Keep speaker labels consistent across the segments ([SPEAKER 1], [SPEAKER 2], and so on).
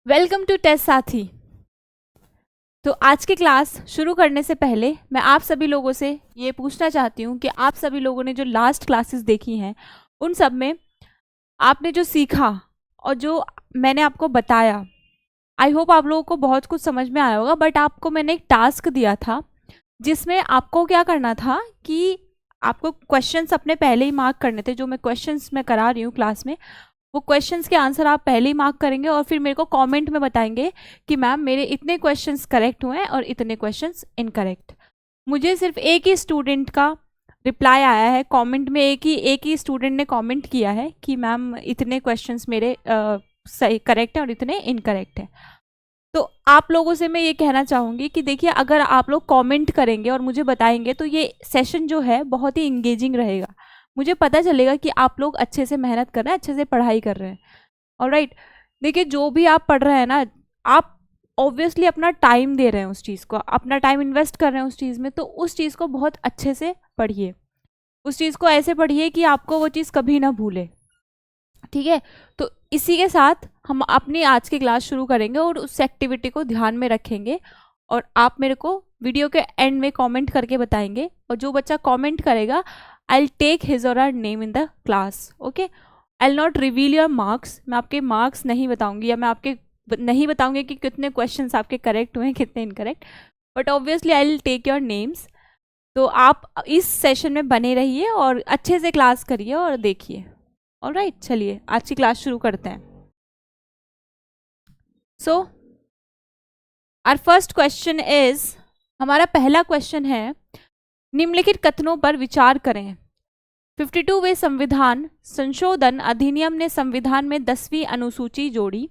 [SPEAKER 1] Welcome to test साथी। तो आज की क्लास शुरू करने से पहले मैं आप सभी लोगों से ये पूछना चाहती हूँ कि आप सभी लोगों ने जो लास्ट क्लासेस देखी हैं उन सब में आपने जो सीखा और जो मैंने आपको बताया, आई होप आप लोगों को बहुत कुछ समझ में आया होगा। बट आपको मैंने एक टास्क दिया था जिसमें आपको क्या करना था कि आपको क्वेश्चंस अपने पहले ही मार्क करने थे। जो मैं क्वेश्चंस मैं करा रही हूँ क्लास में, वो क्वेश्चंस के आंसर आप पहले ही मार्क करेंगे और फिर मेरे को कमेंट में बताएंगे कि मैम मेरे इतने क्वेश्चंस करेक्ट हुए हैं और इतने क्वेश्चंस इनकरेक्ट। मुझे सिर्फ एक ही स्टूडेंट का रिप्लाई आया है कमेंट में, एक ही स्टूडेंट ने कमेंट किया है कि मैम इतने क्वेश्चंस मेरे सही करेक्ट हैं और इतने इनकरेक्ट हैं। तो आप लोगों से मैं ये कहना चाहूँगी कि देखिए, अगर आप लोग कमेंट करेंगे और मुझे बताएंगे तो ये सेशन जो है बहुत ही इंगेजिंग रहेगा। मुझे पता चलेगा कि आप लोग अच्छे से मेहनत कर रहे हैं, अच्छे से पढ़ाई कर रहे हैं। ऑलराइट, देखिए जो भी आप पढ़ रहे हैं ना, आप ऑब्वियसली अपना टाइम दे रहे हैं उस चीज़ को, अपना टाइम इन्वेस्ट कर रहे हैं उस चीज़ में, तो उस चीज़ को बहुत अच्छे से पढ़िए। उस चीज़ को ऐसे पढ़िए कि आपको वो चीज़ कभी ना भूले। ठीक है, तो इसी के साथ हम अपनी आज की क्लास शुरू करेंगे और उस एक्टिविटी को ध्यान में रखेंगे और आप मेरे को वीडियो के एंड में कमेंट करके बताएंगे। और जो बच्चा कमेंट करेगा, आई विल टेक हिज और her name in the class. Okay, I will not reveal your marks. मैं आपके मार्क्स नहीं बताऊंगी या मैं आपके नहीं बताऊंगी कि कितने क्वेश्चंस आपके करेक्ट हुए हैं कितने incorrect, but obviously I will take your names. तो आप इस सेशन में बने रहिए और अच्छे से क्लास करिए और देखिए। ऑलराइट, चलिए आज की क्लास शुरू करते हैं। So our first question is, हमारा पहला क्वेश्चन है, निम्नलिखित कथनों पर विचार करें। 52वें संविधान संशोधन अधिनियम ने संविधान में 10वीं अनुसूची जोड़ी।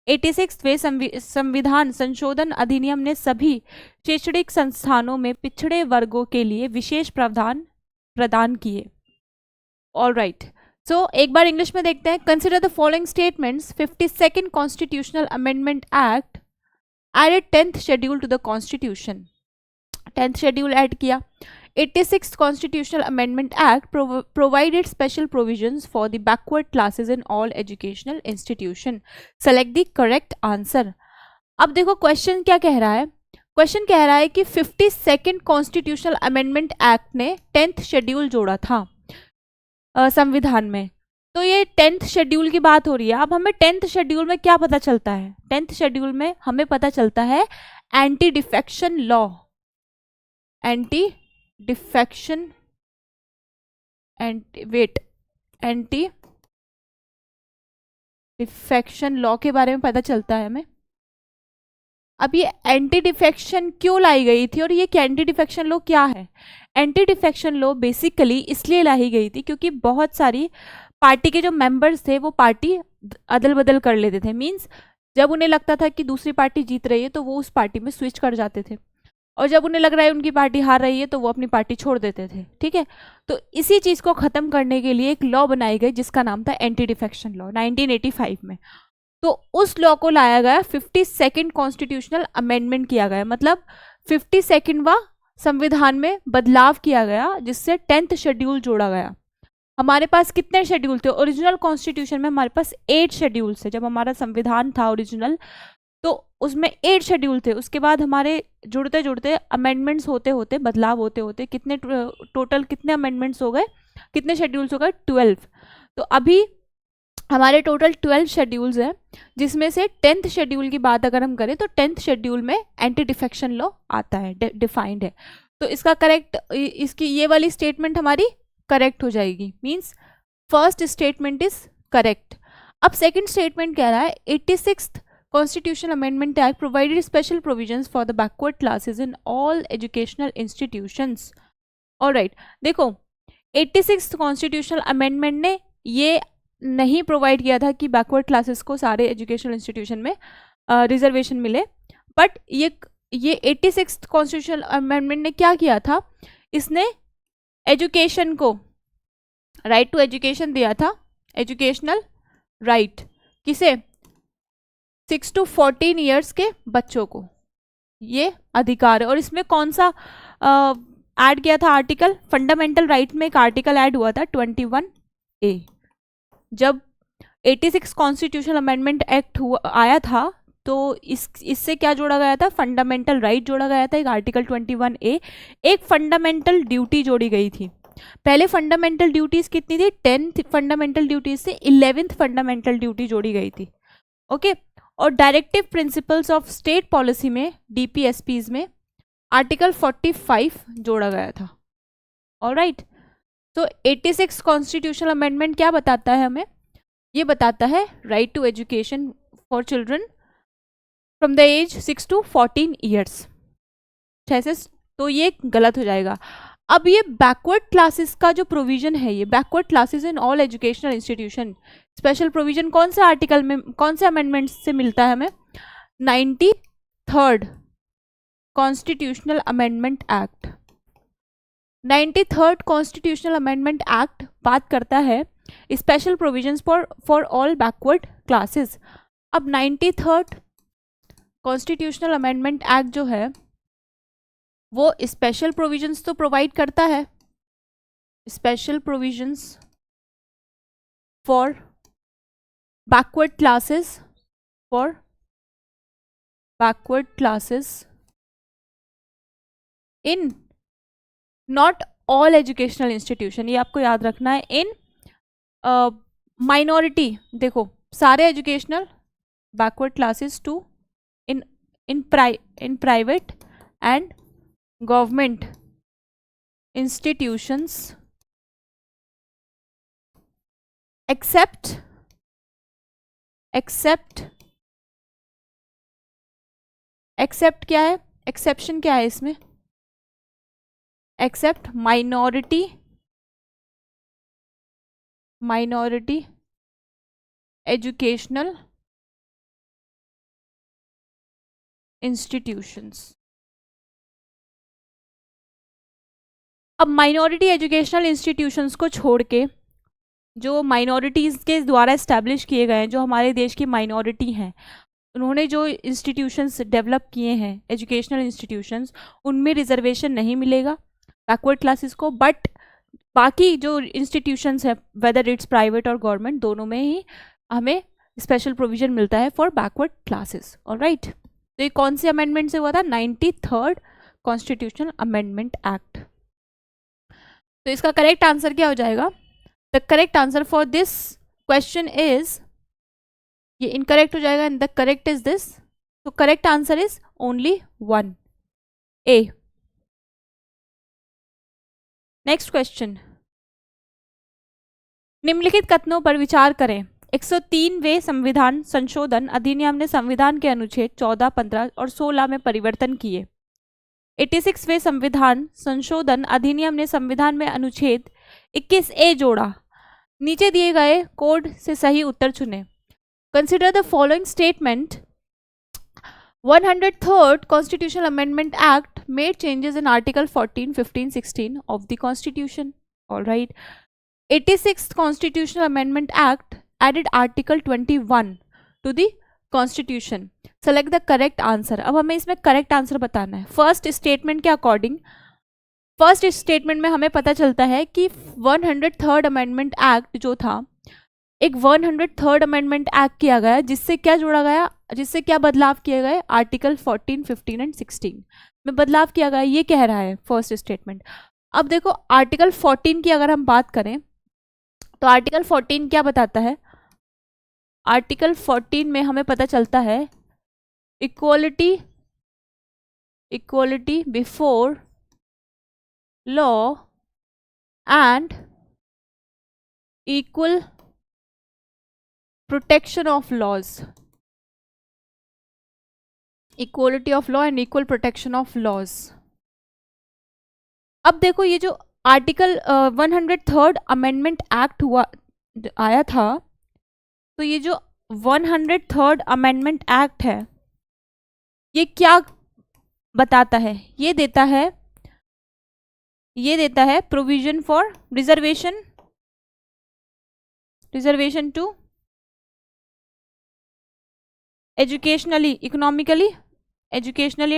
[SPEAKER 1] 86वें संविधान संशोधन अधिनियम ने सभी शैक्षणिक संस्थानों में पिछड़े वर्गों के लिए विशेष प्रावधान प्रदान किए। ऑलराइट, सो एक बार इंग्लिश में देखते हैं। Consider the following statements. 52nd constitutional amendment act added 10th schedule to the constitution. 10th schedule add किया। 86th constitutional amendment act provided special provisions for the backward classes in all educational institution. Select the correct answer. अब देखो question क्या कह रहा है। Question कह रहा है कि 52nd कॉन्स्टिट्यूशनल अमेंडमेंट एक्ट ने 10th शेड्यूल जोड़ा था संविधान में। तो ये 10th शेड्यूल की बात हो रही है। अब हमें 10th शेड्यूल में क्या पता चलता है? 10th शेड्यूल में हमें पता चलता है anti defection law. Anti defection anti defection law के बारे में पता चलता है हमें। अब ये एंटी डिफेक्शन क्यों लाई गई थी और ये एंटी डिफेक्शन लॉ क्या है? एंटी डिफेक्शन लॉ बेसिकली इसलिए लाई गई थी क्योंकि बहुत सारी पार्टी के जो मेंबर्स थे वो पार्टी अदल बदल कर लेते थे। मींस जब उन्हें लगता था कि दूसरी पार्टी जीत रही है तो वो उस पार्टी में स्विच कर जाते थे, और जब उन्हें लग रहा है उनकी पार्टी हार रही है तो वो अपनी पार्टी छोड़ देते थे। ठीक है, तो इसी चीज़ को ख़त्म करने के लिए एक लॉ बनाई गई जिसका नाम था एंटी डिफेक्शन लॉ 1985 में। तो उस लॉ को लाया गया, 52nd कॉन्स्टिट्यूशनल अमेंडमेंट किया गया, मतलब 52वां संविधान में बदलाव किया गया जिससे 10th शेड्यूल जोड़ा गया। हमारे पास कितने शेड्यूल थे ओरिजिनल कॉन्स्टिट्यूशन में? हमारे पास 8 शेड्यूल थे। जब हमारा संविधान था ओरिजिनल तो उसमें 8 शेड्यूल थे। उसके बाद हमारे जुड़ते जुड़ते अमेंडमेंट्स होते होते, बदलाव होते होते कितने टोटल कितने अमेंडमेंट्स हो गए, कितने शेड्यूल्स हो गए? 12। तो अभी हमारे टोटल 12 शेड्यूल्स हैं, जिसमें से 10th शेड्यूल की बात अगर हम करें तो 10th शेड्यूल में एंटी डिफेक्शन लॉ आता है, डिफाइंड है। तो इसका करेक्ट, इसकी ये वाली स्टेटमेंट हमारी करेक्ट हो जाएगी। Means first statement is correct. अब सेकंड स्टेटमेंट कह रहा है 86th constitutional amendment act provided special provisions for the backward classes in all educational institutions. Alright, देखो 86th कॉन्स्टिट्यूशनल अमेंडमेंट ने ये नहीं प्रोवाइड किया था कि बैकवर्ड क्लासेस को सारे एजुकेशनल इंस्टीट्यूशन में रिजर्वेशन मिले, बट ये 86th कॉन्स्टिट्यूशनल अमेंडमेंट ने क्या किया था? इसने एजुकेशन को राइट टू एजुकेशन दिया था। एजुकेशनल राइट किसे? 6 to 14 ईयर्स के बच्चों को ये अधिकार है। और इसमें कौन सा ऐड किया था आर्टिकल? फंडामेंटल राइट में एक आर्टिकल ऐड हुआ था 21A। जब 86 कॉन्स्टिट्यूशनल अमेंडमेंट एक्ट आया था तो इससे क्या जोड़ा गया था, फंडामेंटल राइट जोड़ा गया था, एक आर्टिकल 21A, एक फंडामेंटल ड्यूटी जोड़ी गई थी। पहले फंडामेंटल ड्यूटीज कितनी थी, 10 फंडामेंटल ड्यूटीज से 11th फंडामेंटल ड्यूटी जोड़ी गई थी। ओके, और directive principles of state policy में, DPSPs में आर्टिकल 45 जोड़ा गया था। ऑलराइट, तो 86 कॉन्स्टिट्यूशनल अमेंडमेंट क्या बताता है हमें, ये बताता है right to education for children from the age 6 to 14 years. तो ये गलत हो जाएगा। अब ये बैकवर्ड क्लासेस का जो प्रोविजन है, ये backward classes in all educational institution, special provision कौन से आर्टिकल में, कौन से अमेंडमेंट से मिलता है हमें, 93rd constitutional amendment act. 93rd constitutional amendment act बात करता है special provisions for all backward classes. अब 93rd कॉन्स्टिट्यूशनल अमेंडमेंट एक्ट जो है वो स्पेशल प्रोविजंस तो प्रोवाइड करता है, special provisions for backward classes, for backward classes in not all educational institution, ये आपको याद रखना है। इन माइनॉरिटी, देखो सारे educational backward classes to in private and government institutions except क्या है, एक्सेप्शन क्या है इसमें, एक्सेप्ट माइनॉरिटी एजुकेशनल इंस्टीट्यूशंस। अब माइनॉरिटी एजुकेशनल इंस्टीट्यूशंस को छोड़ के जो माइनॉरिटीज़ के द्वारा इस्टेब्लिश किए गए हैं, जो हमारे देश की माइनॉरिटी हैं, उन्होंने जो इंस्टीट्यूशंस डेवलप किए हैं एजुकेशनल इंस्टीट्यूशंस, उनमें रिजर्वेशन नहीं मिलेगा बैकवर्ड क्लासेस को। बट बाकी जो इंस्टीट्यूशंस है, वेदर इट्स प्राइवेट और गवर्नमेंट, दोनों में ही हमें स्पेशल प्रोविजन मिलता है फॉर बैकवर्ड क्लासेस। ऑलराइट, तो ये कौन से अमेंडमेंट से हुआ था, 93rd कॉन्स्टिट्यूशनल अमेंडमेंट एक्ट। तो इसका करेक्ट आंसर क्या हो जाएगा, the correct answer for this question is, ये इनकरेक्ट हो जाएगा and the correct is this. तो correct answer is only 1, A। Next question, निम्नलिखित कथनों पर विचार करें। 103वें संविधान संशोधन अधिनियम ने संविधान के अनुच्छेद 14, 15 और 16 में परिवर्तन किए। 86वें संविधान संशोधन अधिनियम ने संविधान में अनुच्छेद 21A जोड़ा। नीचे दिए गए कोड से सही उत्तर चुनें। Consider the following statement, 103rd Constitutional Amendment Act made changes in Article 14, 15, 16 of the Constitution. All right. 86th Constitutional Amendment Act added Article 21 to the Constitution. Select the correct answer. अब हमें इसमें correct answer बताना है। First statement के according, first statement में हमें पता चलता है कि 103rd अमेंडमेंट एक्ट जो था, एक 103rd अमेंडमेंट एक्ट किया गया, जिससे क्या जोड़ा गया, जिससे क्या बदलाव किए गए, आर्टिकल 14, 15 एंड 16 में बदलाव किया गया, ये कह रहा है फर्स्ट स्टेटमेंट। अब देखो आर्टिकल 14 की अगर हम बात करें तो आर्टिकल 14 क्या बताता है, आर्टिकल 14 में हमें पता चलता है equality before law and equal protection of laws, equality of law and equal protection of laws. अब देखो ये जो आर्टिकल 103rd अमेंडमेंट एक्ट हुआ आया था, तो ये जो 103rd अमेंडमेंट एक्ट है ये क्या बताता है, ये देता है provision for reservation to educationally, economically, educationally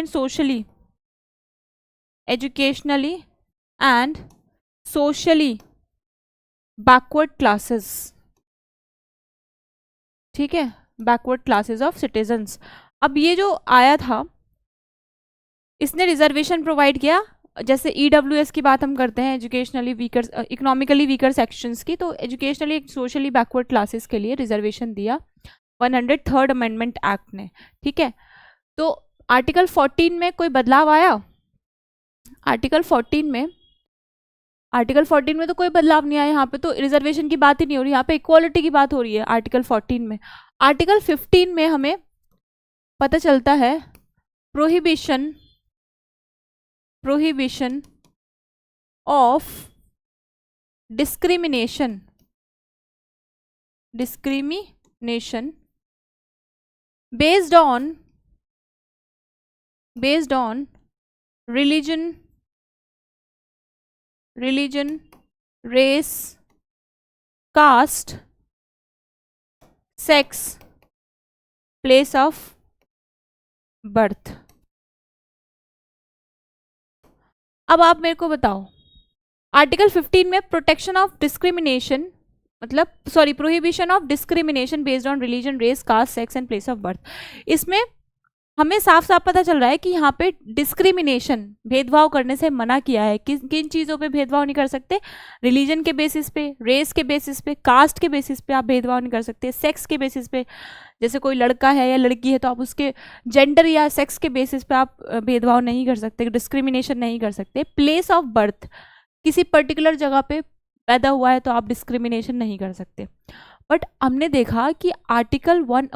[SPEAKER 1] and socially backward classes. ठीक है, बैकवर्ड क्लासेस ऑफ सिटीजन्स। अब ये जो आया था इसने रिजर्वेशन प्रोवाइड किया, जैसे EWS की बात हम करते हैं, educationally weaker, economically weaker sections की, तो एजुकेशनली सोशली बैकवर्ड क्लासेस के लिए रिजर्वेशन दिया 103rd अमेंडमेंट एक्ट ने, ठीक है। तो आर्टिकल 14 में कोई बदलाव आया? आर्टिकल 14 में तो कोई बदलाव नहीं आया, यहाँ पे तो रिजर्वेशन की बात ही नहीं हो रही, यहाँ पे इक्वालिटी की बात हो रही है आर्टिकल 14 में। आर्टिकल 15 में हमें पता चलता है prohibition of discrimination based on religion, race, caste, sex, place of birth। अब आप मेरे को बताओ, आर्टिकल 15 में प्रोटेक्शन ऑफ डिस्क्रिमिनेशन, मतलब sorry, prohibition of discrimination based on religion, race, caste, sex and place of birth, इसमें हमें साफ साफ पता चल रहा है कि यहाँ पे डिस्क्रिमिनेशन, भेदभाव करने से मना किया है। किन किन चीज़ों पे भेदभाव नहीं कर सकते? रिलीजन के बेसिस पे, रेस के बेसिस पे, कास्ट के बेसिस पे आप भेदभाव नहीं कर सकते, सेक्स के बेसिस पे, जैसे कोई लड़का है या लड़की है तो आप उसके जेंडर या सेक्स के बेसिस पे आप भेदभाव नहीं कर सकते, डिस्क्रिमिनेशन नहीं कर सकते। प्लेस ऑफ बर्थ, किसी पर्टिकुलर जगह पे पैदा हुआ है तो आप डिस्क्रिमिनेशन नहीं कर सकते। बट हमने देखा कि आर्टिकल 1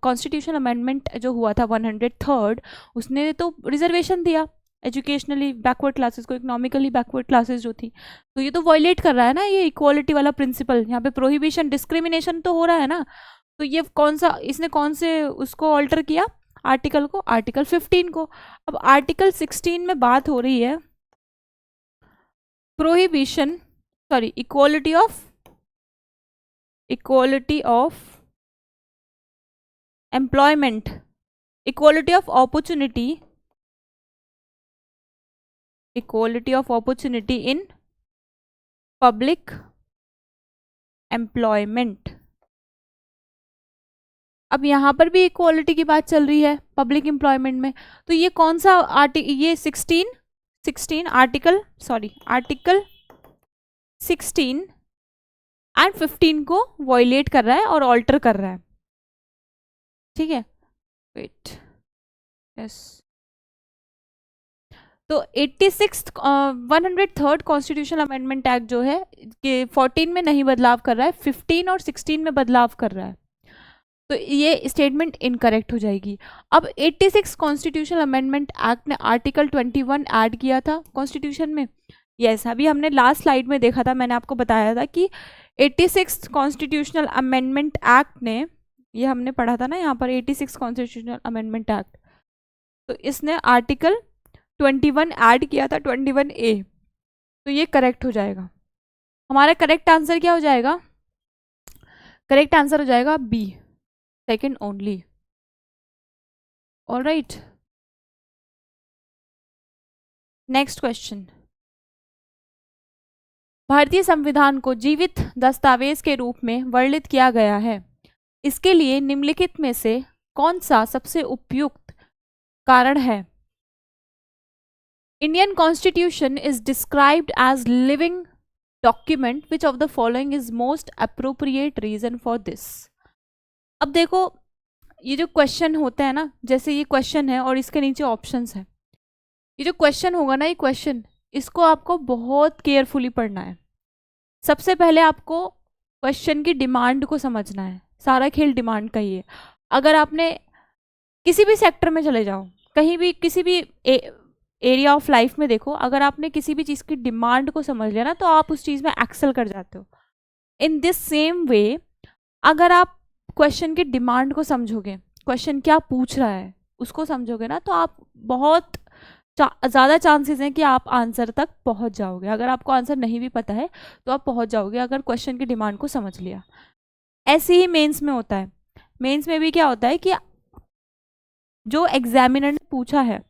[SPEAKER 1] कॉन्स्टिट्यूशन अमेंडमेंट जो हुआ था 103rd, उसने तो रिजर्वेशन दिया एजुकेशनली बैकवर्ड क्लासेस को, इकोनॉमिकली बैकवर्ड क्लासेस जो थी, तो ये तो वायलेट कर रहा है ना ये इक्वालिटी वाला प्रिंसिपल। यहाँ पे प्रोहिबिशन, डिस्क्रिमिनेशन तो हो रहा है ना, तो ये कौन सा, इसने कौन से उसको ऑल्टर किया आर्टिकल को? आर्टिकल 15 को। अब आर्टिकल 16 में बात हो रही है prohibition, sorry, equality of employment, equality of opportunity in public employment. अब यहाँ पर भी इक्वालिटी की बात चल रही है पब्लिक एम्प्लॉयमेंट में, तो ये कौन सा ये 16 आर्टिकल 16 एंड 15 को वॉयलेट कर रहा है और ऑल्टर कर रहा है, ठीक है। वेट, यस, तो 103rd कॉन्स्टिट्यूशनल अमेंडमेंट एक्ट जो है कि 14 में नहीं बदलाव कर रहा है, 15 और 16 में बदलाव कर रहा है, तो ये स्टेटमेंट इनकरेक्ट हो जाएगी। अब 86 कॉन्स्टिट्यूशनल अमेंडमेंट एक्ट ने आर्टिकल 21 ऐड किया था कॉन्स्टिट्यूशन में। यस, अभी हमने लास्ट स्लाइड में देखा था, मैंने आपको बताया था कि 86 कॉन्स्टिट्यूशनल अमेंडमेंट एक्ट ने, ये हमने पढ़ा था ना यहाँ पर 86 कॉन्स्टिट्यूशनल अमेंडमेंट एक्ट, तो इसने आर्टिकल 21 ऐड किया था, 21A, तो ये करेक्ट हो जाएगा। हमारा करेक्ट आंसर क्या हो जाएगा? करेक्ट आंसर हो जाएगा B, second only. Alright, next question. भारतीय संविधान को जीवित दस्तावेज के रूप में वर्णित किया गया है, इसके लिए निम्नलिखित में से कौन सा सबसे उपयुक्त कारण है? Indian constitution is described as living document, which of the following is most appropriate reason for this? अब देखो, ये जो क्वेश्चन होता है ना, जैसे ये क्वेश्चन है और इसके नीचे ऑप्शंस हैं, ये जो क्वेश्चन होगा ना, ये क्वेश्चन, इसको आपको बहुत केयरफुली पढ़ना है। सबसे पहले आपको क्वेश्चन की डिमांड को समझना है, सारा खेल डिमांड का ही है। अगर आपने किसी भी सेक्टर में चले जाओ, कहीं भी किसी भी एरिया ऑफ लाइफ में देखो, अगर आपने किसी भी चीज़ की डिमांड को समझ लिया ना, तो आप उस चीज़ में एक्सेल कर जाते हो। इन दिस सेम वे, अगर आप क्वेश्चन की डिमांड को समझोगे, क्वेश्चन क्या पूछ रहा है उसको समझोगे ना, तो आप बहुत ज़्यादा चांसेस हैं कि आप आंसर तक पहुंच जाओगे। अगर आपको आंसर नहीं भी पता है तो आप पहुंच जाओगे अगर क्वेश्चन की डिमांड को समझ लिया। ऐसे ही मेंस में होता है। मेंस में भी क्या होता है कि जो एग्जामिनर ने पूछा है,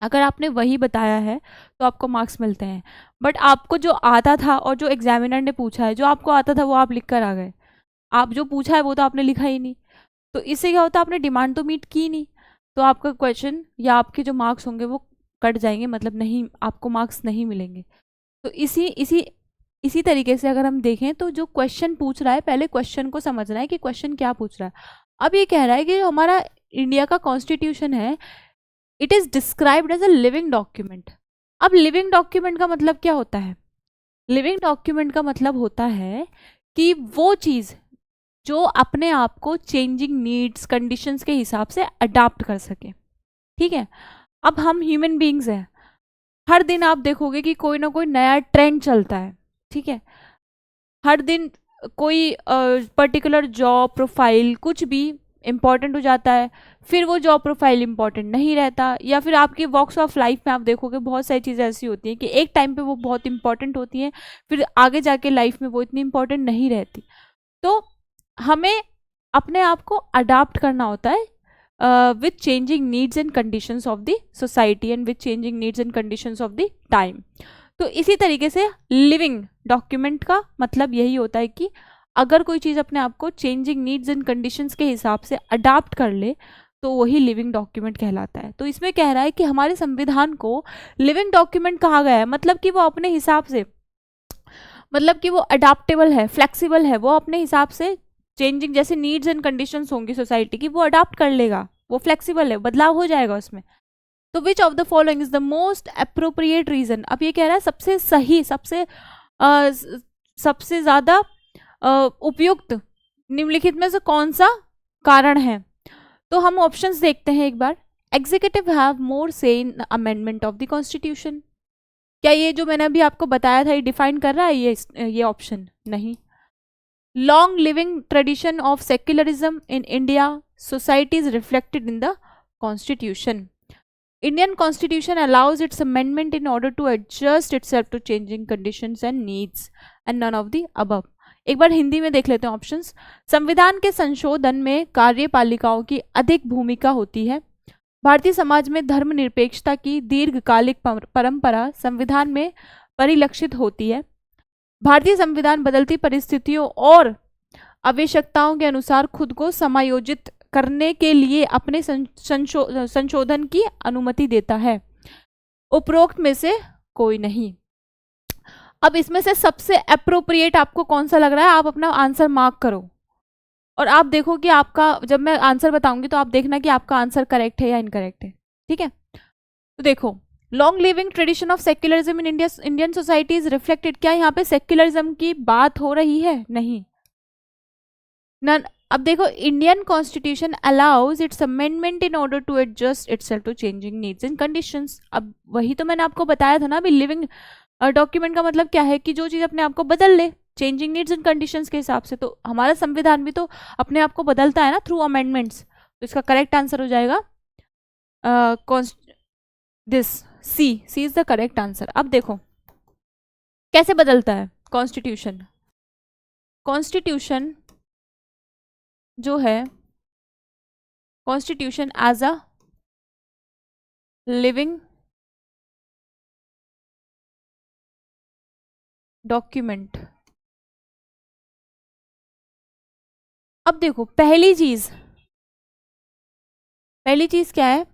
[SPEAKER 1] अगर आपने वही बताया है तो आपको मार्क्स मिलते हैं। बट आपको जो आता था और जो एग्जामिनर ने पूछा है, जो आपको आता था वो आप लिख कर आ गए, आप जो पूछा है वो तो आपने लिखा ही नहीं, तो इससे क्या होता है, आपने डिमांड तो मीट की नहीं। तो आपका क्वेश्चन या आपके जो मार्क्स होंगे वो कट जाएंगे, मतलब नहीं, आपको मार्क्स नहीं मिलेंगे। तो इसी तरीके से अगर हम देखें तो जो क्वेश्चन पूछ रहा है, पहले क्वेश्चन को समझना है कि क्वेश्चन क्या पूछ रहा है। अब ये कह रहा है कि जो हमारा इंडिया का कॉन्स्टिट्यूशन है, it is described as a living document. अब लिविंग डॉक्यूमेंट का मतलब क्या होता है? लिविंग डॉक्यूमेंट का मतलब होता है कि वो चीज़ जो अपने आप को चेंजिंग नीड्स कंडीशंस के हिसाब से अडाप्ट कर सके। ठीक है, अब हम ह्यूमन बींग्स हैं, हर दिन आप देखोगे कि कोई ना कोई नया ट्रेंड चलता है। ठीक है, हर दिन कोई पर्टिकुलर जॉब प्रोफाइल कुछ भी इम्पॉर्टेंट हो जाता है, फिर वो जॉब प्रोफाइल इम्पॉर्टेंट नहीं रहता, या फिर आपके वॉक्स ऑफ लाइफ में आप देखोगे बहुत सारी चीज़ें ऐसी होती हैं कि एक टाइम पे वो बहुत इंपॉर्टेंट होती हैं, फिर आगे जाके लाइफ में वो इतनी इंपॉर्टेंट नहीं रहती। तो हमें अपने आप को अडाप्ट करना होता है with changing needs and conditions of the society and with changing needs and conditions of the time। तो इसी तरीके से लिविंग डॉक्यूमेंट का मतलब यही होता है कि अगर कोई चीज़ अपने आप को चेंजिंग नीड्स एंड कंडीशंस के हिसाब से अडाप्ट कर ले तो वही लिविंग डॉक्यूमेंट कहलाता है। तो इसमें कह रहा है कि हमारे संविधान को लिविंग डॉक्यूमेंट कहा गया है, मतलब कि वो अपने हिसाब से, मतलब कि वो अडाप्टेबल है, फ्लेक्सिबल है, वो अपने हिसाब से चेंजिंग जैसे नीड्स एंड कंडीशंस होंगी सोसाइटी की, वो अडाप्ट कर लेगा, वो फ्लेक्सिबल है, बदलाव हो जाएगा उसमें। तो which of the following is the most appropriate reason? अब ये कह रहा है सबसे सही, सबसे ज्यादा उपयुक्त निम्नलिखित में से कौन सा कारण है? तो हम ऑप्शंस देखते हैं एक बार। एग्जीक्यूटिव हैव मोर से इन अमेंडमेंट ऑफ द कॉन्स्टिट्यूशन। क्या ये जो मैंने अभी आपको बताया था ये डिफाइन कर रहा है ये ऑप्शन? नहीं। Long living tradition of secularism in India, society is reflected in the constitution. Indian constitution allows its amendment in order to adjust itself to changing conditions and needs and none of the above। एक बार हिंदी में देख लेते हैं options. संविधान के संशोधन में कार्यपालिकाओं की अधिक भूमिका होती है। भारतीय समाज में धर्मनिरपेक्षता की दीर्घकालिक परंपरा संविधान में परिलक्षित होती है। भारतीय संविधान बदलती परिस्थितियों और आवश्यकताओं के अनुसार खुद को समायोजित करने के लिए अपने संशोधन की अनुमति देता है। उपरोक्त में से कोई नहीं। अब इसमें से सबसे अप्रोप्रिएट आपको कौन सा लग रहा है? आप अपना आंसर मार्क करो और आप देखो कि आपका, जब मैं आंसर बताऊंगी तो आप देखना कि आपका आंसर करेक्ट है या इनकरेक्ट है। ठीक है, तो देखो, long living tradition of secularism in Indian society is reflected. क्या यहाँ पे सेक्युलरिज्म की बात हो रही है? नहीं। नन। अब देखो, Indian constitution allows its amendment in order to adjust itself to changing needs and conditions. अब वही तो मैंने आपको बताया था ना, अभी लिविंग डॉक्यूमेंट का मतलब क्या है कि जो चीज़ अपने आप को बदल ले चेंजिंग नीड्स एंड कंडीशंस के हिसाब से। तो हमारा संविधान भी तो अपने आप को बदलता है ना थ्रू अमेंडमेंट्स। तो इसका करेक्ट आंसर हो जाएगा this C is the correct answer. अब देखो कैसे बदलता है कॉन्स्टिट्यूशन। कॉन्स्टिट्यूशन जो है, constitution as a living document. अब देखो पहली चीज क्या है?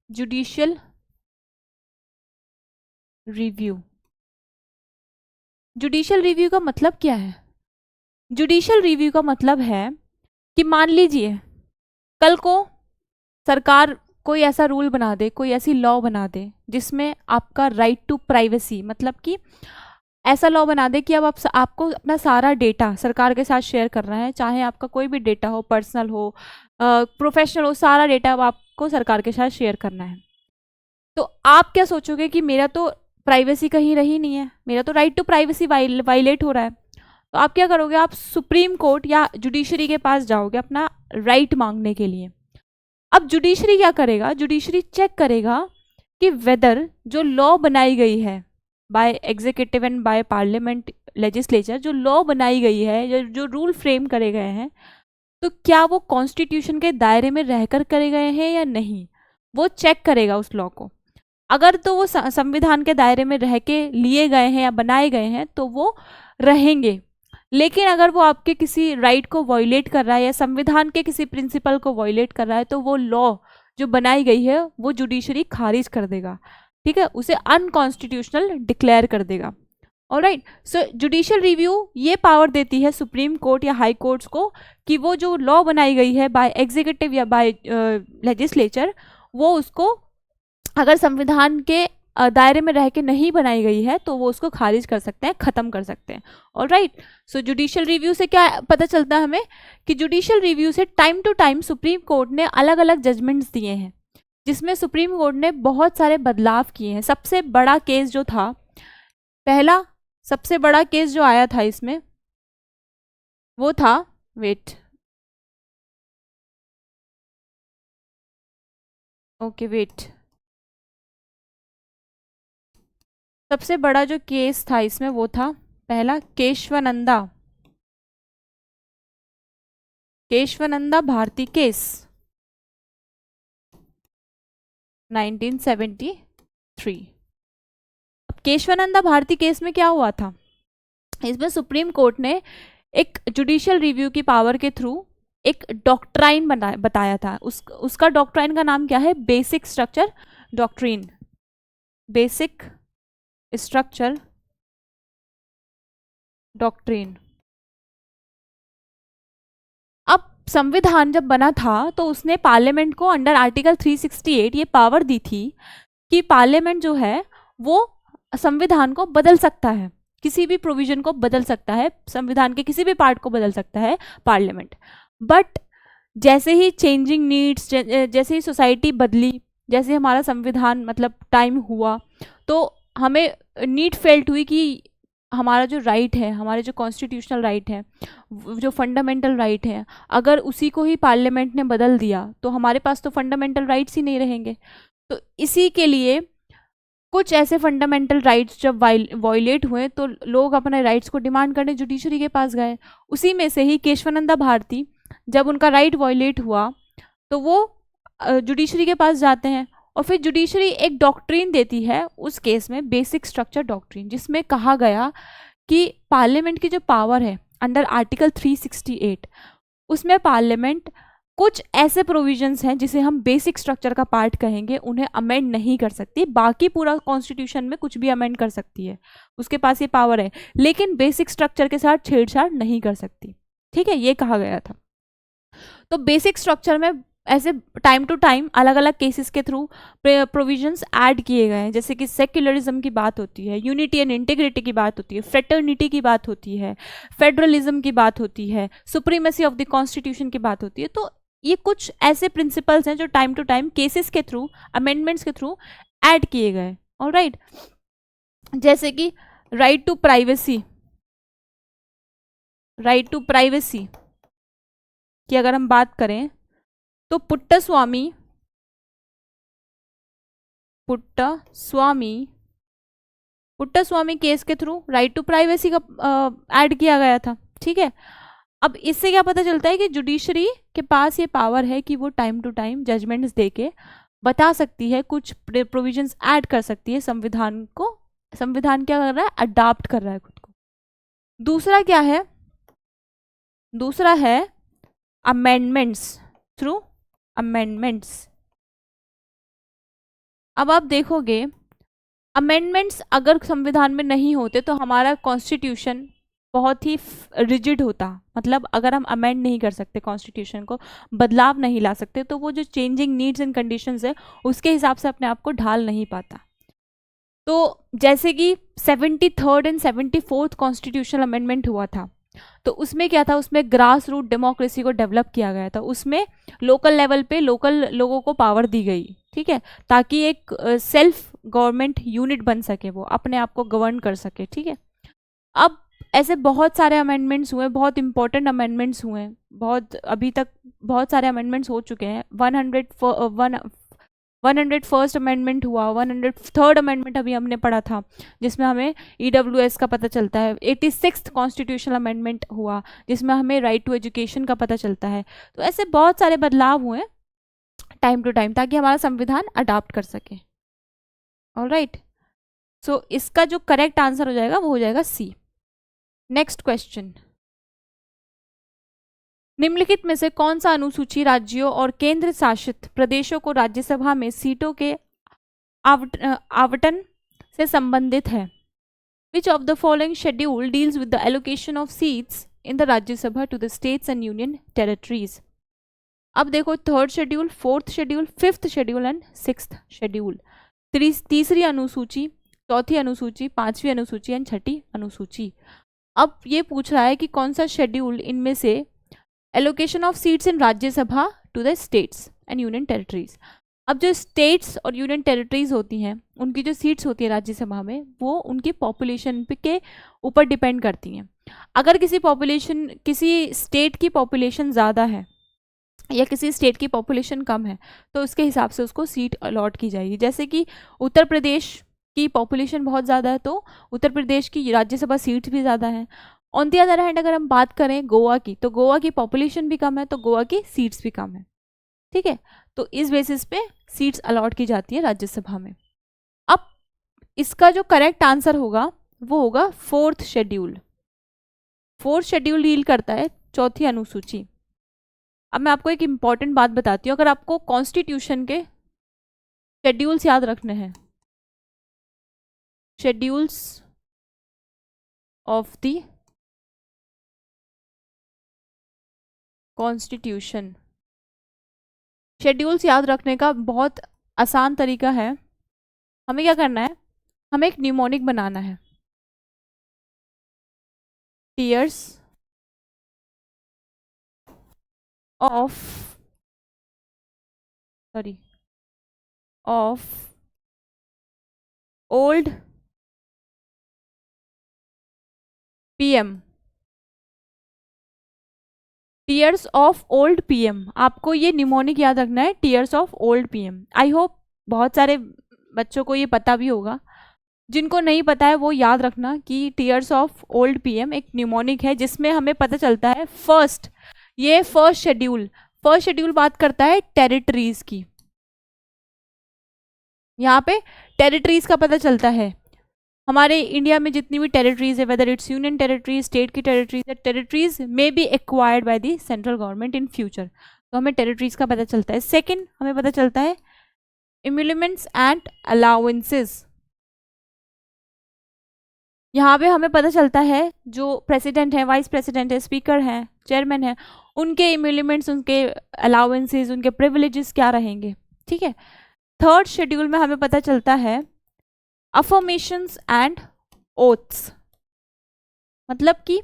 [SPEAKER 1] Judicial review. जुडिशियल रिव्यू का मतलब क्या है? जुडिशियल रिव्यू का मतलब है कि मान लीजिए कल को सरकार कोई ऐसा रूल बना दे, कोई ऐसी लॉ बना दे जिसमें आपका राइट टू प्राइवेसी, मतलब कि ऐसा लॉ बना दे कि अब आपको अपना सारा डेटा सरकार के साथ शेयर करना है, चाहे आपका कोई भी डेटा हो, पर्सनल हो, प्रोफेशनल हो, सारा डेटा अब आपको सरकार के साथ शेयर करना है। तो आप क्या सोचोगे कि मेरा तो प्राइवेसी कहीं रही नहीं है, मेरा तो राइट टू प्राइवेसी वायलेट हो रहा है। तो आप क्या करोगे? आप सुप्रीम कोर्ट या जुडिशरी के पास जाओगे अपना राइट मांगने के लिए। अब जुडिशरी क्या करेगा? जुडिशरी चेक करेगा कि वेदर जो लॉ बनाई गई है by executive and by parliament legislature, जो लॉ बनाई गई है, जो रूल फ्रेम करे गए हैं, तो क्या वो कॉन्स्टिट्यूशन के दायरे में रहकर करे गए हैं या नहीं, वो चेक करेगा उस लॉ को। अगर तो वो संविधान के दायरे में रह के लिए गए हैं या बनाए गए हैं तो वो रहेंगे, लेकिन अगर वो आपके किसी राइट को वॉयलेट कर रहा है या संविधान के किसी प्रिंसिपल को वॉयलेट कर रहा है, तो वो लॉ जो बनाई गई है वो जुडिशरी खारिज कर देगा, ठीक है, उसे अनकॉन्स्टिट्यूशनल डिक्लेयर कर देगा। ऑलराइट, सो जुडिशियल रिव्यू ये पावर देती है सुप्रीम कोर्ट या हाई कोर्ट्स को कि वो जो लॉ बनाई गई है बाय एग्जीक्यूटिव या बाय लेजिस्लेचर, वो उसको अगर संविधान के दायरे में रह के नहीं बनाई गई है तो वो उसको खारिज कर सकते हैं, खत्म कर सकते हैं। ऑलराइट, सो जुडिशियल रिव्यू से क्या पता चलता है हमें कि जुडिशियल रिव्यू से time to time Supreme Court ने अलग अलग जजमेंट्स दिए हैं, जिसमें सुप्रीम कोर्ट ने बहुत सारे बदलाव किए हैं। सबसे बड़ा केस जो था, पहला सबसे बड़ा केस जो आया था इसमें वो था, वेट, ओके वेट, सबसे बड़ा जो केस था इसमें वो था पहला केशवानंदा भारती केस 1973। अब केशवानंदा भारती केस में क्या हुआ था, इसमें सुप्रीम कोर्ट ने एक जुडिशियल रिव्यू की पावर के थ्रू एक डॉक्ट्राइन बताया था। उसका डॉक्ट्राइन का नाम क्या है, basic structure doctrine, basic structure doctrine. अब संविधान जब बना था तो उसने पार्लियामेंट को अंडर आर्टिकल 368 ये पावर दी थी कि पार्लियामेंट जो है वो संविधान को बदल सकता है, किसी भी प्रोविजन को बदल सकता है, संविधान के किसी भी पार्ट को बदल सकता है पार्लियामेंट। बट जैसे ही चेंजिंग नीड्स, जैसे ही सोसाइटी बदली, जैसे हमारा संविधान मतलब टाइम हुआ, तो हमें नीड फेल्ट हुई कि हमारा जो राइट है, हमारे जो कॉन्स्टिट्यूशनल राइट है, जो फंडामेंटल राइट है, अगर उसी को ही पार्लियामेंट ने बदल दिया तो हमारे पास तो फंडामेंटल राइट्स ही नहीं रहेंगे। तो इसी के लिए कुछ ऐसे फंडामेंटल राइट्स जब वायलेट हुए तो लोग अपने राइट्स को डिमांड करने जुडिशरी के पास गए। उसी में से ही केशवानंदा भारती, जब उनका राइट वायलेट हुआ तो वो जुडिशरी के पास जाते हैं और फिर जुडिशरी एक डॉक्ट्रिन देती है उस केस में, बेसिक स्ट्रक्चर डॉक्ट्रिन, जिसमें कहा गया कि पार्लियामेंट की जो पावर है अंडर आर्टिकल 368, उसमें पार्लियामेंट कुछ ऐसे प्रोविजंस हैं जिसे हम बेसिक स्ट्रक्चर का पार्ट कहेंगे, उन्हें अमेंड नहीं कर सकती। बाकी पूरा कॉन्स्टिट्यूशन में कुछ भी अमेंड कर सकती है, उसके पास ये पावर है, लेकिन बेसिक स्ट्रक्चर के साथ छेड़छाड़ नहीं कर सकती। ठीक है, ये कहा गया था। तो बेसिक स्ट्रक्चर में ऐसे टाइम टू टाइम अलग अलग केसेस के थ्रू प्रोविजंस ऐड किए गए हैं, जैसे कि सेक्युलरिज्म की बात होती है, यूनिटी एंड इंटीग्रिटी की बात होती है, फ्रेटर्निटी की बात होती है, फेडरलिज्म की बात होती है, सुप्रीमेसी ऑफ द कॉन्स्टिट्यूशन की बात होती है। तो ये कुछ ऐसे प्रिंसिपल्स हैं जो टाइम टू टाइम केसेस के थ्रू, अमेंडमेंट्स के थ्रू ऐड किए गए। ऑलराइट, जैसे कि right to privacy, right to privacy की अगर हम बात करें तो पुट्टास्वामी केस के थ्रू राइट टू प्राइवेसी का ऐड किया गया था। ठीक है, अब इससे क्या पता चलता है कि जुडिशरी के पास ये पावर है कि वो टाइम टू टाइम जजमेंट्स देके बता सकती है, कुछ प्रोविजंस ऐड कर सकती है संविधान को। संविधान क्या कर रहा है, अडॉप्ट कर रहा है खुद को। दूसरा क्या है, दूसरा है अमेंडमेंट्स, थ्रू अमेंडमेंट्स। अब आप देखोगे अमेंडमेंट्स अगर संविधान में नहीं होते तो हमारा कॉन्स्टिट्यूशन बहुत ही रिजिड होता, मतलब अगर हम अमेंड नहीं कर सकते, कॉन्स्टिट्यूशन को बदलाव नहीं ला सकते, तो वो जो चेंजिंग नीड्स एंड कंडीशंस है उसके हिसाब से अपने आप को ढाल नहीं पाता। तो जैसे कि 73rd and 74th constitutional amendment हुआ था, तो उसमें क्या था, उसमें ग्रास रूट डेमोक्रेसी को डेवलप किया गया था। उसमें लोकल लेवल पे लोकल लोगों को पावर दी गई, ठीक है, ताकि एक सेल्फ गवर्नमेंट यूनिट बन सके, वो अपने आप को गवर्न कर सके। ठीक है, अब ऐसे बहुत सारे अमेंडमेंट्स हुए, बहुत इंपॉर्टेंट अमेंडमेंट्स हुए, बहुत अभी तक बहुत सारे अमेंडमेंट्स हो चुके हैं। 101st अमेंडमेंट हुआ, 103rd अमेंडमेंट अभी हमने पढ़ा था जिसमें हमें EWS का पता चलता है। 86th कॉन्स्टिट्यूशनल अमेंडमेंट हुआ जिसमें हमें राइट टू एजुकेशन का पता चलता है। तो ऐसे बहुत सारे बदलाव हुए टाइम टू टाइम ताकि हमारा संविधान अडॉप्ट कर सके। ऑलराइट, सो इसका जो करेक्ट आंसर हो जाएगा वो हो जाएगा सी। नेक्स्ट क्वेश्चन, निम्नलिखित में से कौन सा अनुसूची राज्यों और केंद्र शासित प्रदेशों को राज्यसभा में सीटों के आवंटन से संबंधित है? Which of the following schedule deals with the allocation of seats in the Rajya Sabha to the states and union territories? अब देखो, third schedule, fourth schedule, fifth schedule and sixth schedule, तीसरी अनुसूची, चौथी अनुसूची, पांचवी अनुसूची एंड छठी अनुसूची। अब ये पूछ रहा है कि कौन सा शेड्यूल इनमें से allocation of seats in Rajya Sabha to the states and union territories. अब जो स्टेट्स और यूनियन टेरिटरीज होती हैं, उनकी जो सीट्स होती है राज्यसभा में, वो उनकी पॉपुलेशन के ऊपर डिपेंड करती हैं। अगर किसी स्टेट की पॉपुलेशन ज़्यादा है या किसी स्टेट की पॉपुलेशन कम है, तो उसके हिसाब से उसको सीट अलॉट की जाएगी। जैसे कि उत्तर प्रदेश की पॉपुलेशन बहुत ज़्यादा है, तो उत्तर प्रदेश की राज्यसभा सीट्स भी ज़्यादा हैं। ऑन दी अदर हैंड अगर हम बात करें गोवा की, तो गोवा की पॉपुलेशन भी कम है, तो गोवा की सीट्स भी कम है। ठीक है, तो इस बेसिस पे सीट्स अलॉट की जाती है राज्यसभा में। अब इसका जो करेक्ट आंसर होगा वो होगा fourth schedule. Fourth schedule deal करता है चौथी अनुसूची। अब मैं आपको एक इम्पॉर्टेंट बात बताती हूँ। अगर आपको कॉन्स्टिट्यूशन के शेड्यूल्स याद रखने हैं, schedules of the constitution, schedules याद रखने का बहुत आसान तरीका है। हमें क्या करना है, हमें एक न्यूमोनिक बनाना है। Tears of old PM, tears of old PM. आपको ये निमोनिक याद रखना है, tears of old PM. I hope बहुत सारे बच्चों को ये पता भी होगा। जिनको नहीं पता है वो याद रखना कि टीयर्स ऑफ ओल्ड पीएम एक निमोनिक है, जिसमें हमें पता चलता है फर्स्ट शेड्यूल बात करता है टेरिटरीज की। यहाँ पे टेरिटरीज का पता चलता है। हमारे इंडिया में जितनी भी टेरिटरीज है, whether it's union territories, state की territories may be acquired by the central government in future, तो हमें टेरिटरीज का पता चलता है। सेकंड, हमें पता चलता है एम्यूलमेंट्स एंड अलाउंसेस। यहाँ पे हमें पता चलता है जो प्रेसिडेंट है, वाइस प्रेसिडेंट है, स्पीकर है, चेयरमैन है, उनके एम्यूलमेंट्स, उनके अलाउंसेस, उनके प्रिविलेजेस क्या रहेंगे। ठीक है, थर्ड शेड्यूल में हमें पता चलता है अफर्मेशंस एंड ओथ्स, मतलब कि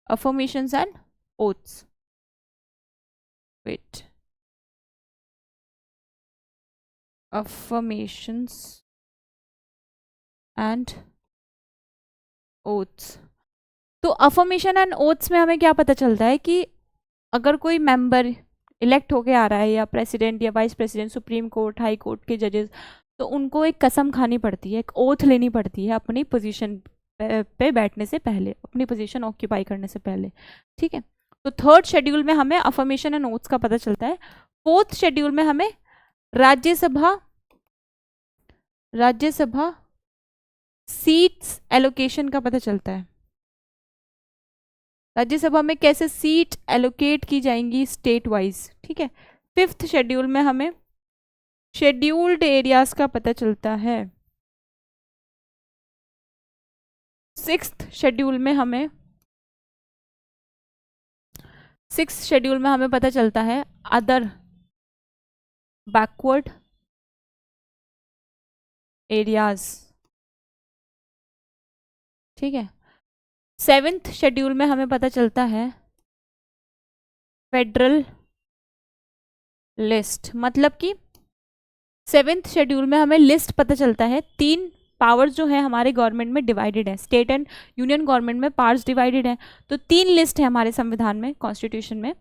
[SPEAKER 1] affirmations and oaths, wait, affirmations and oaths. तो अफर्मेशन एंड ओथ्स में हमें क्या पता चलता है कि अगर कोई मेंबर इलेक्ट होके आ रहा है, या प्रेसिडेंट या vice president, supreme court, high court के जजेस, तो उनको एक कसम खानी पड़ती है, एक ओथ लेनी पड़ती है अपनी पोजीशन पे बैठने से पहले, अपनी पोजीशन ऑक्यूपाई करने से पहले। ठीक है, तो थर्ड शेड्यूल में हमें अफर्मेशन एंड ओथ्स का पता चलता है। फोर्थ शेड्यूल में हमें राज्यसभा सीट्स एलोकेशन का पता चलता है। राज्यसभा में कैसे सीट एलोकेट की जाएंगी स्टेट वाइज। ठीक है, फिफ्थ शेड्यूल में हमें शेड्यूल्ड एरियाज का पता चलता है। सिक्स्थ शेड्यूल में हमें पता चलता है अदर बैकवर्ड एरियाज। ठीक है, सेवेंथ शेड्यूल में हमें पता चलता है फेडरल लिस्ट, मतलब कि सेवेंथ शेड्यूल में हमें लिस्ट पता चलता है। 3 पावर्स जो है हमारे गवर्नमेंट में डिवाइडेड है, स्टेट एंड यूनियन गवर्नमेंट में पावर्स डिवाइडेड है, तो 3 लिस्ट है हमारे संविधान में, कॉन्स्टिट्यूशन में,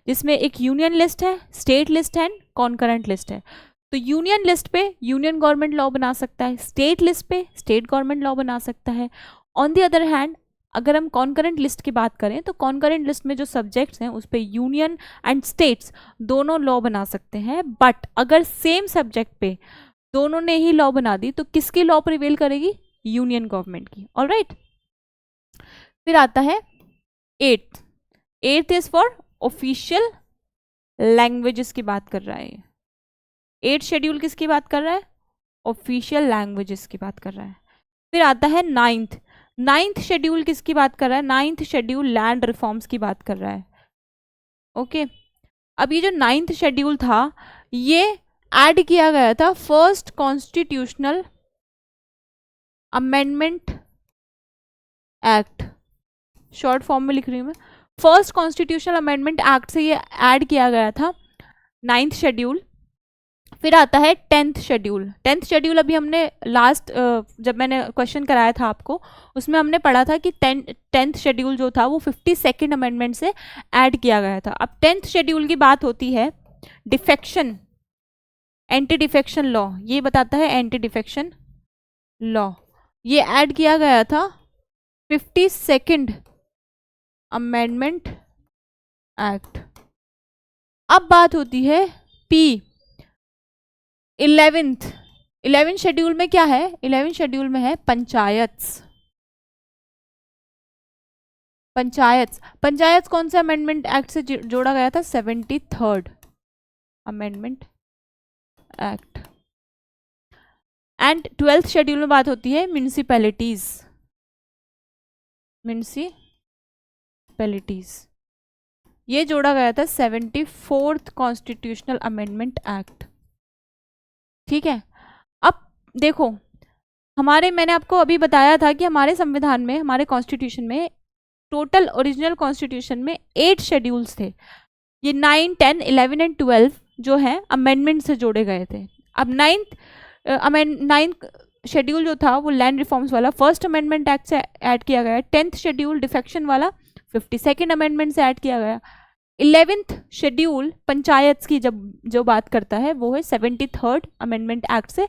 [SPEAKER 1] जिसमें एक यूनियन लिस्ट है, स्टेट लिस्ट है, कॉन्करेंट लिस्ट है। तो यूनियन लिस्ट पे यूनियन गवर्नमेंट लॉ बना सकता है, स्टेट लिस्ट पे स्टेट गवर्नमेंट लॉ बना सकता है। ऑन दी अदर हैंड अगर हम कॉन्करेंट लिस्ट की बात करें, तो कॉन्करेंट लिस्ट में जो सब्जेक्ट्स हैं उस पर यूनियन एंड स्टेट्स दोनों लॉ बना सकते हैं। बट अगर सेम सब्जेक्ट पे दोनों ने ही लॉ बना दी, तो किसकी लॉ प्रिवेल करेगी? यूनियन गवर्नमेंट की। ऑलराइट, फिर आता है eighth is for official languages की बात कर रहा है। 8 शेड्यूल किसकी बात कर रहा है? ऑफिशियल लैंग्वेजेस की बात कर रहा है। फिर आता है नाइन्थ शेड्यूल किसकी बात कर रहा है? नाइन्थ शेड्यूल लैंड रिफॉर्म्स की बात कर रहा है। ओके, अब ये जो नाइन्थ शेड्यूल था ये ऐड किया गया था first constitutional amendment act, short form में लिख रही हूँ मैं, फर्स्ट कॉन्स्टिट्यूशनल अमेंडमेंट एक्ट से ये ऐड किया गया था नाइन्थ शेड्यूल। फिर आता है 10th शेड्यूल। 10th शेड्यूल अभी हमने लास्ट जब मैंने क्वेश्चन कराया था आपको उसमें हमने पढ़ा था कि 10th शेड्यूल जो था वो 52nd अमेंडमेंट से ऐड किया गया था। अब 10th शेड्यूल की बात होती है डिफेक्शन, एंटी डिफेक्शन लॉ, ये बताता है एंटी डिफेक्शन लॉ, ये ऐड किया गया था 52nd अमेंडमेंट एक्ट। अब बात होती है पी 11th शेड्यूल में क्या है? 11th शेड्यूल में है पंचायत्स। पंचायत कौन से अमेंडमेंट एक्ट से जोड़ा गया था? 73rd amendment act. And 12th schedule में बात होती है म्यूनिसिपैलिटीज। ये जोड़ा गया था 74th कॉन्स्टिट्यूशनल अमेंडमेंट एक्ट। ठीक है, अब देखो मैंने आपको अभी बताया था कि हमारे संविधान में, हमारे कॉन्स्टिट्यूशन में टोटल ओरिजिनल कॉन्स्टिट्यूशन में 8 शेड्यूल्स थे। ये 9, 10, 11 एंड 12 जो है अमेंडमेंट से जोड़े गए थे। अब नाइन्थ शेड्यूल जो था वो लैंड रिफॉर्म्स वाला फर्स्ट अमेंडमेंट एक्ट से ऐड किया गया। 10th शेड्यूल डिफेक्शन वाला 52nd अमेंडमेंट से ऐड किया गया। 11th शेड्यूल पंचायत की जो बात करता है वो है 73rd अमेंडमेंट एक्ट से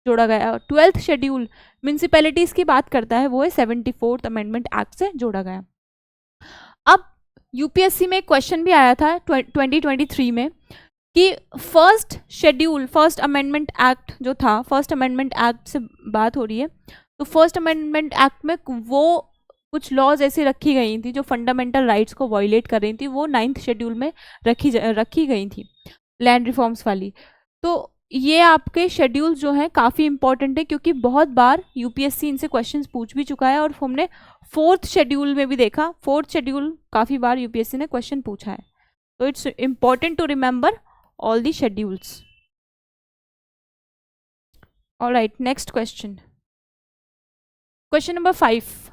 [SPEAKER 1] जोड़ा गया। 12th शेड्यूल म्यूनिसिपैलिटीज की बात करता है वो है 74th अमेंडमेंट एक्ट से जोड़ा गया। अब यूपीएससी में क्वेश्चन भी आया था 2023 में कि first schedule, first amendment act जो था, फर्स्ट अमेंडमेंट एक्ट से बात हो रही है, तो फर्स्ट अमेंडमेंट एक्ट में वो कुछ लॉज ऐसी रखी गई थी जो फंडामेंटल राइट्स को वायलेट कर रही थी, वो 9th शेड्यूल में रखी गई थी लैंड रिफॉर्म्स वाली। तो ये आपके शेड्यूल्स जो हैं काफ़ी इंपॉर्टेंट है क्योंकि बहुत बार यूपीएससी इनसे क्वेश्चंस पूछ भी चुका है और हमने 4th शेड्यूल में भी देखा, 4th शेड्यूल काफ़ी बार यूपीएससी ने क्वेश्चन पूछा है। तो it's important to remember all the schedules. All right, next question. Question number 5.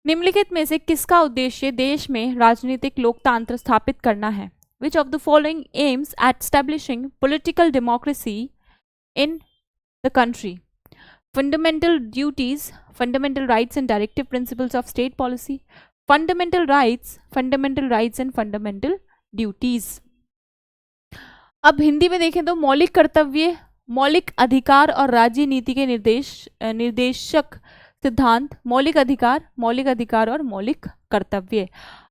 [SPEAKER 1] निम्नलिखित में से किसका उद्देश्य देश में राजनीतिक लोकतंत्र स्थापित करना है? Which of the following aims at establishing political democracy in the country? Fundamental duties, fundamental rights and directive principles of state policy, fundamental rights and fundamental duties. अब हिंदी में देखें तो मौलिक कर्तव्य, मौलिक अधिकार और राज्य नीति के निर्देशक सिद्धांत, मौलिक अधिकार और मौलिक कर्तव्य।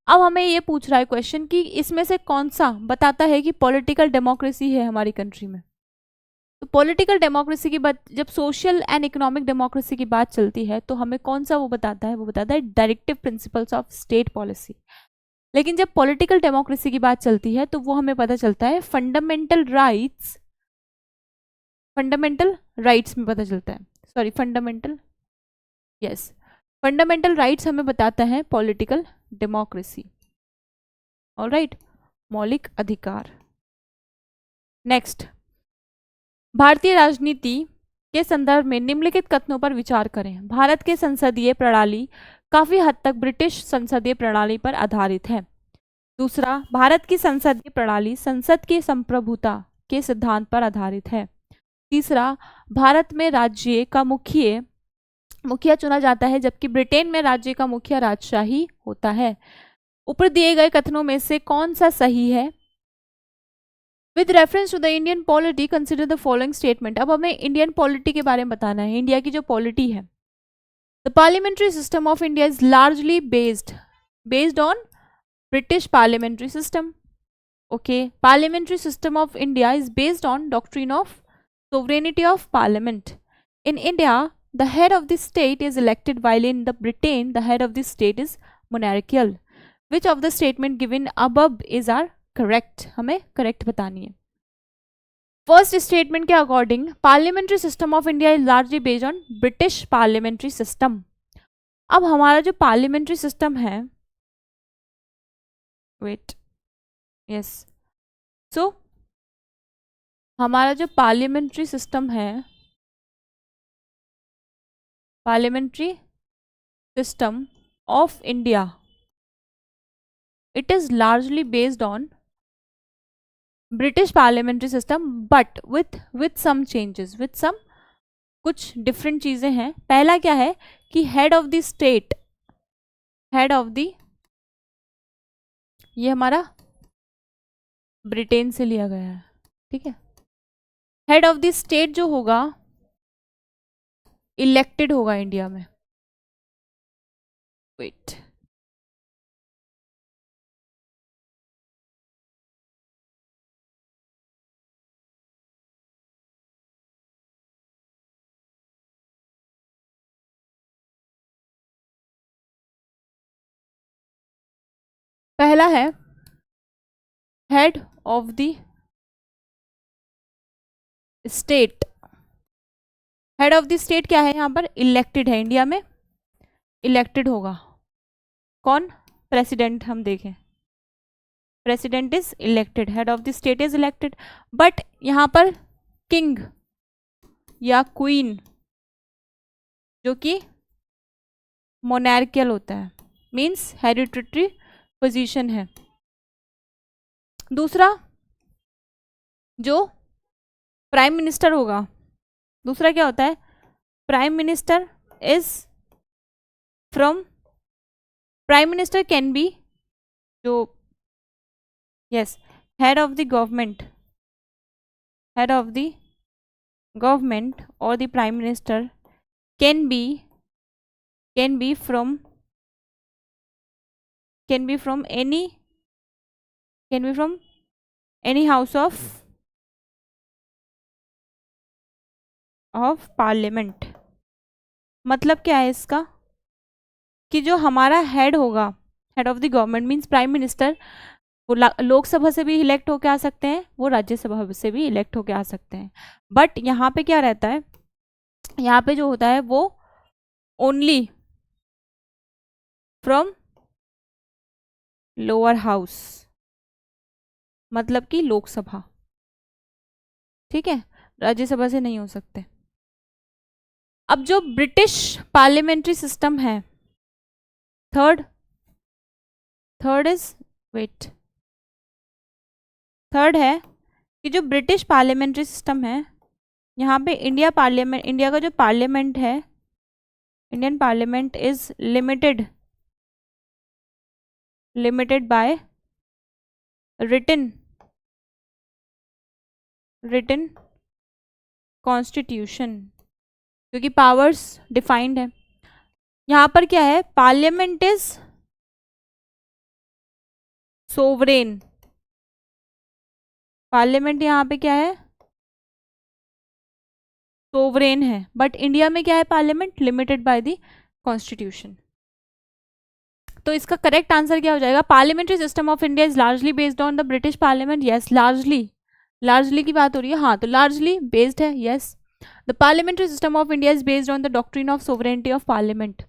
[SPEAKER 1] अब हमें ये पूछ रहा है क्वेश्चन कि इसमें से कौन सा बताता है कि पॉलिटिकल डेमोक्रेसी है हमारी कंट्री में। तो पॉलिटिकल डेमोक्रेसी की बात, जब सोशल एंड इकोनॉमिक डेमोक्रेसी की बात चलती है तो हमें कौन सा वो बताता है? वो बताता है directive principles of state policy. लेकिन जब पॉलिटिकल डेमोक्रेसी की बात चलती है तो वो हमें पता चलता है फंडामेंटल राइट्स में पता चलता है, सॉरी फंडामेंटल राइट्स हमें बताता है पॉलिटिकल डेमोक्रेसी। ऑलराइट, मौलिक अधिकार। नेक्स्ट, भारतीय राजनीति के संदर्भ में निम्नलिखित कथनों पर विचार करें। भारत के संसदीय प्रणाली काफी हद तक ब्रिटिश संसदीय प्रणाली पर आधारित है। दूसरा, भारत की संसदीय प्रणाली संसद की संप्रभुता के सिद्धांत पर आधारित है। तीसरा, भारत में राज्य का मुखिया चुना जाता है जबकि ब्रिटेन में राज्य का मुखिया राजशाही होता है। ऊपर दिए गए कथनों में से कौन सा सही है? With reference to the Indian polity consider the following statement. अब हमें इंडियन पॉलिटी के बारे में बताना है, इंडिया की जो पॉलिटी है। The parliamentary system of India is largely based on British parliamentary system. Okay, parliamentary system of India is based on doctrine of sovereignty of parliament. In India, the head of the state is elected, while in the Britain, the head of the state is monarchical. Which of the statement given above is are correct, हमें correct बतानी है। First statement के according parliamentary system of India is largely based on British parliamentary system. अब हमारा जो parliamentary system है, wait, yes, so हमारा जो पार्लियामेंट्री सिस्टम है, parliamentary system of India, it is largely based on British parliamentary system but with some changes, with some कुछ different चीजें हैं। पहला क्या है कि head of the state, head of the, ये हमारा ब्रिटेन से लिया गया है, ठीक है। हेड ऑफ द स्टेट जो होगा इलेक्टेड होगा इंडिया में। वेट, पहला है head of the state. Head of the state क्या है, यहाँ पर इलेक्टेड है, इंडिया में इलेक्टेड होगा। कौन? प्रेसिडेंट। हम देखें, president is elected, head of the state is elected. But यहाँ पर किंग या क्वीन जो कि मोनार्कियल होता है, मीन्स हेरिडिटरी पोजीशन है। दूसरा जो प्राइम मिनिस्टर होगा, दूसरा क्या होता है, prime minister is from, prime minister can be जो, yes, head of the government, head of the government और the prime minister can be from any house of parliament. मतलब क्या है इसका, कि जो हमारा हेड होगा, head of the government means prime minister, वो लोकसभा से भी इलेक्ट होकर आ सकते हैं, वो राज्यसभा से भी इलेक्ट होकर आ सकते हैं। बट यहाँ पे क्या रहता है, यहाँ पे जो होता है वो ओनली फ्रॉम लोअर हाउस, मतलब कि लोकसभा, ठीक है, राज्यसभा से नहीं हो सकते। अब जो ब्रिटिश पार्लियामेंट्री सिस्टम है, थर्ड है कि जो ब्रिटिश पार्लियामेंट्री सिस्टम है, यहाँ पे इंडिया का जो पार्लियामेंट है, Indian parliament is limited by written constitution, क्योंकि पावर्स डिफाइंड है। यहाँ पर क्या है, पार्लियामेंट इज सोवरेन, पार्लियामेंट यहाँ पे क्या है, सोवरेन है। बट इंडिया में क्या है, parliament limited by the constitution. तो इसका करेक्ट आंसर क्या हो जाएगा, parliamentary system of India is largely based on the British parliament. Yes, largely की बात हो रही है, हाँ, तो लार्जली बेस्ड है, yes. The parliamentary system of India is based on the doctrine of sovereignty of parliament.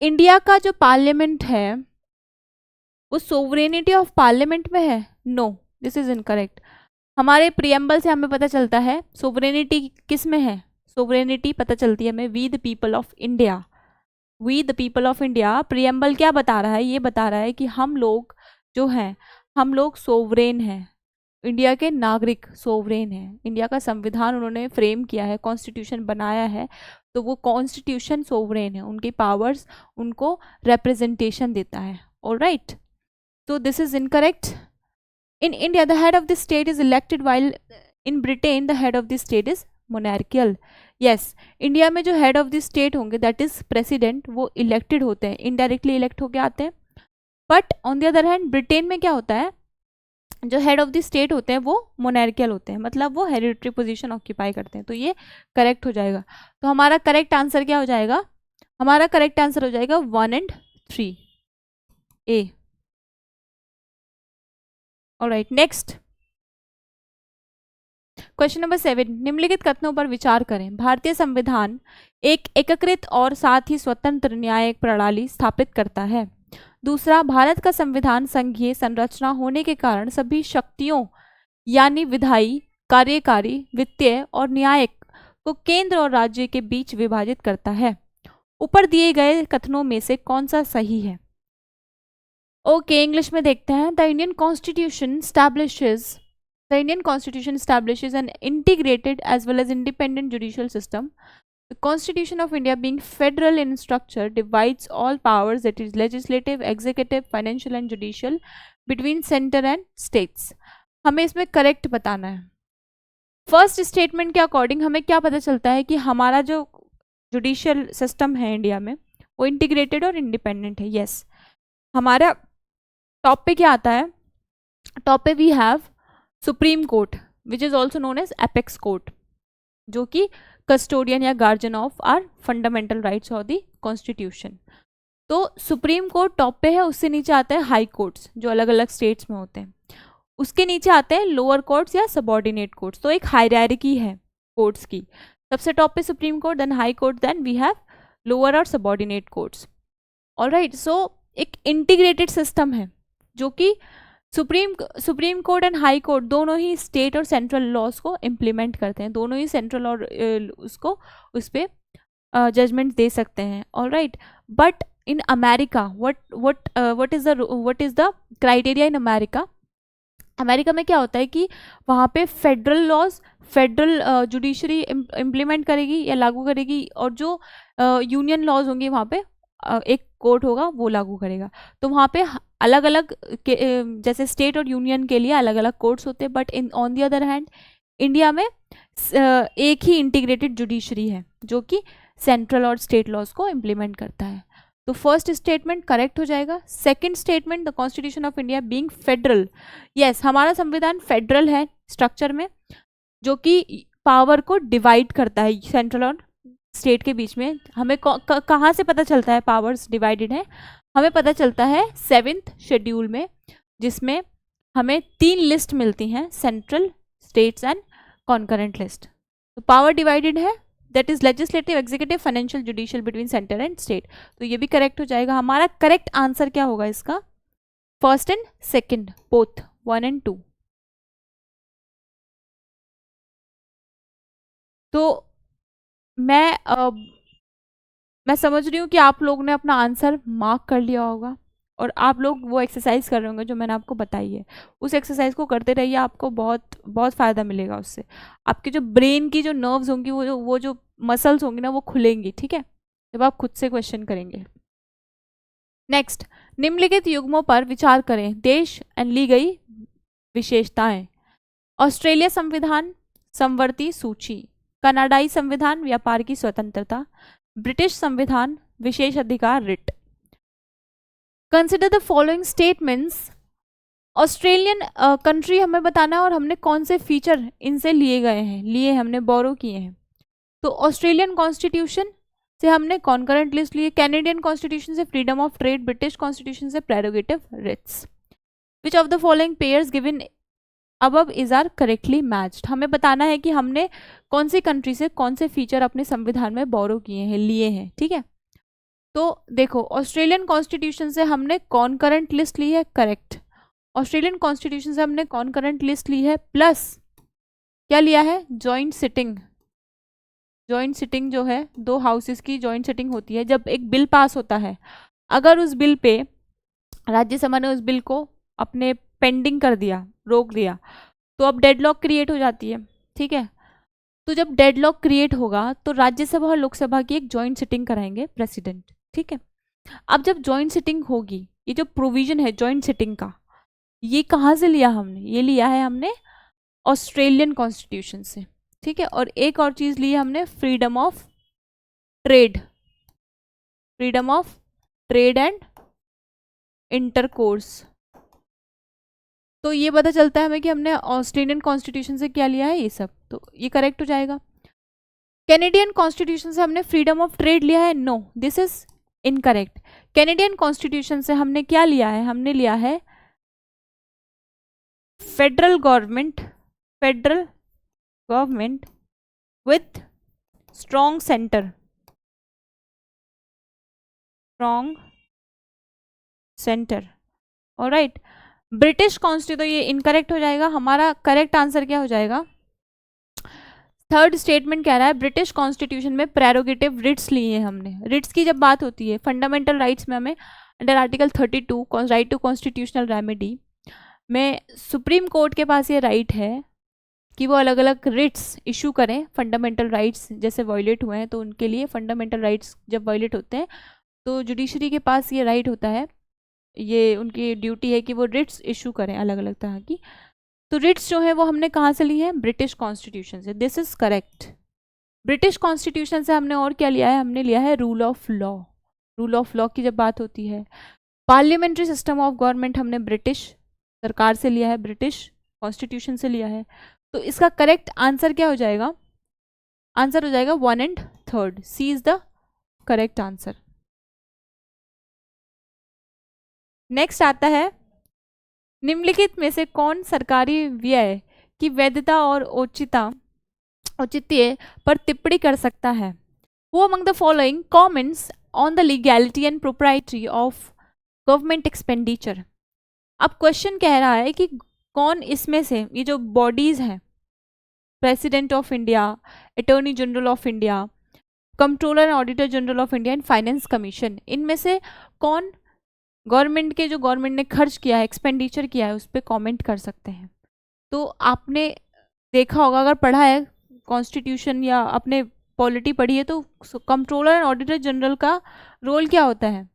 [SPEAKER 1] India का जो पार्लियामेंट है वो सोवरेनिटी ऑफ पार्लियामेंट में है? No, this is incorrect. हमारे प्रियम्बल से हमें पता चलता है सोवरेनिटी किस में है, सोवरेनिटी पता चलती है हमें we the people of India, we the people of India. Preamble क्या बता रहा है, ये बता रहा है कि हम लोग जो हैं, हम लोग सोवरेन हैं, इंडिया के नागरिक सोवरेन हैं। इंडिया का संविधान उन्होंने फ्रेम किया है, कॉन्स्टिट्यूशन बनाया है, तो वो कॉन्स्टिट्यूशन सोवरेन है, उनकी पावर्स उनको रिप्रेजेंटेशन देता है। Alright, so this is incorrect. In India the head of the state is elected, while in Britain the head of the state is monarchical. Yes, India में जो head of the state होंगे that is president, वो elected होते हैं, indirectly elect होके आते हैं। But on the other hand Britain में क्या होता है, जो head of the state होते हैं वो monarchical होते हैं, मतलब वो hereditary position ऑक्यूपाई करते हैं। तो ये करेक्ट हो जाएगा। तो हमारा करेक्ट आंसर क्या हो जाएगा, हमारा करेक्ट आंसर हो जाएगा 1 and 3 A. Alright, next question number 7, निम्नलिखित कथनों पर विचार करें। भारतीय संविधान एक एकीकृत और साथ ही स्वतंत्र न्यायिक प्रणाली स्थापित करता है। दूसरा, भारत का संविधान संघीय संरचना होने के कारण सभी शक्तियों यानी विधायी, कार्यकारी, वित्तीय और न्यायिक को केंद्र और राज्य के बीच विभाजित करता है। ऊपर दिए गए कथनों में से कौन सा सही है? ओके, इंग्लिश में देखते हैं। The Indian constitution establishes an integrated as well as independent judicial system. The Constitution of India, being federal in structure, divides all powers, that is legislative, executive, financial and judicial, between center and states. हमें इसमें correct बताना है। First statement के according हमें क्या पता चलता है कि हमारा जो जुडिशियल सिस्टम है इंडिया में वो इंटीग्रेटेड और इंडिपेंडेंट है। यस, हमारा टॉप पे क्या आता है? टॉप पे we have Supreme Court which is also known as apex court, जो कि कस्टोडियन या guardian of our fundamental rights of the constitution. तो सुप्रीम कोर्ट टॉप पे है, उससे नीचे आता है हाई कोर्ट्स जो अलग अलग स्टेट्स में होते हैं, उसके नीचे आते हैं लोअर कोर्ट्स या सबऑर्डिनेट कोर्ट्स। तो एक हायरार्की है कोर्ट्स की, सबसे टॉप पे Supreme Court, then High Court, then we have lower और सबऑर्डिनेट कोर्ट्स। ऑलराइट, सो एक इंटीग्रेटेड सिस्टम है जो कि Supreme Court and High Court दोनों ही स्टेट और सेंट्रल लॉज को इम्प्लीमेंट करते हैं, दोनों ही सेंट्रल और उसको उस पर जजमेंट दे सकते हैं। Alright, but in America what is the criteria in America? America में क्या होता है कि वहाँ पे federal laws, federal judiciary implement करेगी या लागू करेगी, और जो यूनियन लॉज होंगे वहाँ पे एक कोर्ट होगा वो लागू करेगा। तो वहाँ पे अलग अलग जैसे स्टेट और यूनियन के लिए अलग अलग कोर्ट्स होते हैं, but in on the other hand India में एक ही इंटीग्रेटेड जुडिशरी है जो कि सेंट्रल और स्टेट लॉज को इम्प्लीमेंट करता है। तो फर्स्ट स्टेटमेंट करेक्ट हो जाएगा। Second statement, the constitution of India being federal, yes, हमारा संविधान फेडरल है स्ट्रक्चर में, जो कि पावर को डिवाइड करता है सेंट्रल और स्टेट के बीच में। हमें कहाँ से पता चलता है पावर्स डिवाइडेड है? हमें पता चलता है 7th शेड्यूल में, जिसमें हमें 3 लिस्ट मिलती हैं, central, states and concurrent list. तो पावर डिवाइडेड है, that is legislative, executive, financial, judicial between centre and state. तो ये भी करेक्ट हो जाएगा। हमारा करेक्ट आंसर क्या होगा इसका? First and second, both 1 and 2। तो मैं समझ रही हूँ कि आप लोग ने अपना आंसर मार्क कर लिया होगा और आप लोग वो एक्सरसाइज कर रहे होंगे जो मैंने आपको बताई है। उस एक्सरसाइज को करते रहिए, आपको बहुत बहुत फ़ायदा मिलेगा उससे। आपके जो ब्रेन की जो नर्व्स होंगी, वो जो मसल्स होंगी ना, वो खुलेंगी, ठीक है, जब आप खुद से क्वेश्चन करेंगे। नेक्स्ट, निम्नलिखित युग्मों पर विचार करें। देश एंड ली गई विशेषताएं। ऑस्ट्रेलिया संविधान समवर्ती सूची, कनाडाई संविधान व्यापार की स्वतंत्रता, ब्रिटिश संविधान विशेष अधिकार writ. Consider the following statements. Australian country हमें बताना है और हमने कौन से फीचर इनसे लिए गए हैं, लिए हमने बोरो किए हैं। तो ऑस्ट्रेलियन कॉन्स्टिट्यूशन से हमने कॉन्करेंट लिस्ट लिए, कैनेडियन कॉन्स्टिट्यूशन से freedom of trade, British constitution से prerogative writs. Which of the following pairs given above is are correctly matched. हमें बताना है कि हमने कौन सी कंट्री से कौन से फीचर अपने संविधान में बोरो किए हैं, लिए हैं, ठीक है। तो देखो, ऑस्ट्रेलियन कॉन्स्टिट्यूशन से हमने कॉन्करेंट लिस्ट ली है, करेक्ट। ऑस्ट्रेलियन कॉन्स्टिट्यूशन से हमने कॉन्करेंट लिस्ट ली है, प्लस क्या लिया है? Joint sitting. जॉइंट सिटिंग जो है, 2 हाउसेस की जॉइंट सिटिंग होती है जब एक बिल पास होता है। अगर उस बिल पे राज्यसभा ने उस बिल को अपने पेंडिंग कर दिया, रोक दिया, तो अब डेडलॉक क्रिएट हो जाती है, ठीक है। तो जब डेडलॉक क्रिएट होगा तो राज्यसभा और लोकसभा की एक जॉइंट सिटिंग कराएंगे प्रेसिडेंट, ठीक है। अब जब जॉइंट सिटिंग होगी, ये जो प्रोविजन है जॉइंट सिटिंग का, ये कहाँ से लिया हमने? ये लिया है हमने ऑस्ट्रेलियन कॉन्स्टिट्यूशन से, ठीक है। और एक और चीज़ ली है हमने, freedom of trade, freedom of trade and intercourse. तो ये पता चलता है हमें कि हमने ऑस्ट्रेलियन कॉन्स्टिट्यूशन से क्या लिया है, ये सब। तो ये करेक्ट हो जाएगा। कैनेडियन कॉन्स्टिट्यूशन से हमने फ्रीडम ऑफ ट्रेड लिया है, no, this is incorrect. Canadian constitution से हमने क्या लिया है? हमने लिया है federal government with strong centre. Alright, British constitution, तो ये इनकरेक्ट हो जाएगा। हमारा करेक्ट आंसर क्या हो जाएगा? थर्ड स्टेटमेंट कह रहा है ब्रिटिश कॉन्स्टिट्यूशन में प्रेरोगेटिव रिट्स लिए हैं हमने। रिट्स की जब बात होती है, फंडामेंटल राइट्स में हमें under article 32 right to constitutional remedy में सुप्रीम कोर्ट के पास ये राइट है कि वो अलग अलग रिट्स इशू करें। फंडामेंटल राइट्स जैसे वायलेट हुए हैं तो उनके लिए, फंडामेंटल राइट्स जब वायलेट होते हैं तो जुडिशरी के पास ये राइट होता है, ये उनकी ड्यूटी है कि वो रिट्स इशू करें अलग अलग तरह की। तो रिट्स जो है वो हमने कहाँ से ली है? ब्रिटिश कॉन्स्टिट्यूशन से। This is correct. British constitution से हमने और क्या लिया है? हमने लिया है rule of law. Rule of law की जब बात होती है, पार्लियामेंट्री सिस्टम ऑफ गवर्नमेंट हमने ब्रिटिश सरकार से लिया है, ब्रिटिश कॉन्स्टिट्यूशन से लिया है। तो इसका करेक्ट आंसर क्या हो जाएगा? आंसर हो जाएगा 1 and 3rd। C is the correct answer. Next आता है, निम्नलिखित में से कौन सरकारी व्यय की वैधता और औचित्य पर टिप्पणी कर सकता है? Who among the following comments on the legality and propriety of government expenditure? अब क्वेश्चन कह रहा है कि कौन इसमें से, ये जो बॉडीज हैं, president of India, attorney general of India, controller and auditor general of India and finance commission, इनमें से कौन गवर्नमेंट के, जो गवर्नमेंट ने खर्च किया है, एक्सपेंडिचर किया है, उस पर कॉमेंट कर सकते हैं? तो आपने देखा होगा, अगर पढ़ा है कॉन्स्टिट्यूशन या अपने पॉलिटी पढ़ी है, तो कंट्रोलर एंड ऑडिटर जनरल का रोल क्या होता है?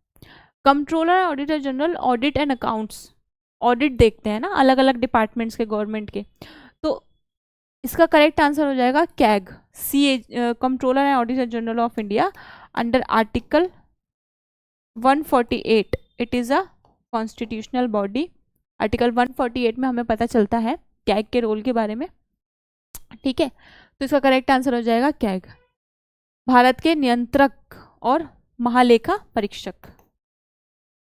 [SPEAKER 1] Controller and auditor general audit and accounts, audit देखते हैं ना अलग अलग डिपार्टमेंट्स के, गवर्नमेंट के। तो इसका करेक्ट आंसर हो जाएगा CAG, controller and auditor general of India under article 148। It is a constitutional body. Article 148 में हमें पता चलता है कैग के रोल के बारे में। ठीक है, तो इसका करेक्ट आंसर हो जाएगा कैग, भारत के नियंत्रक और महालेखा परीक्षक।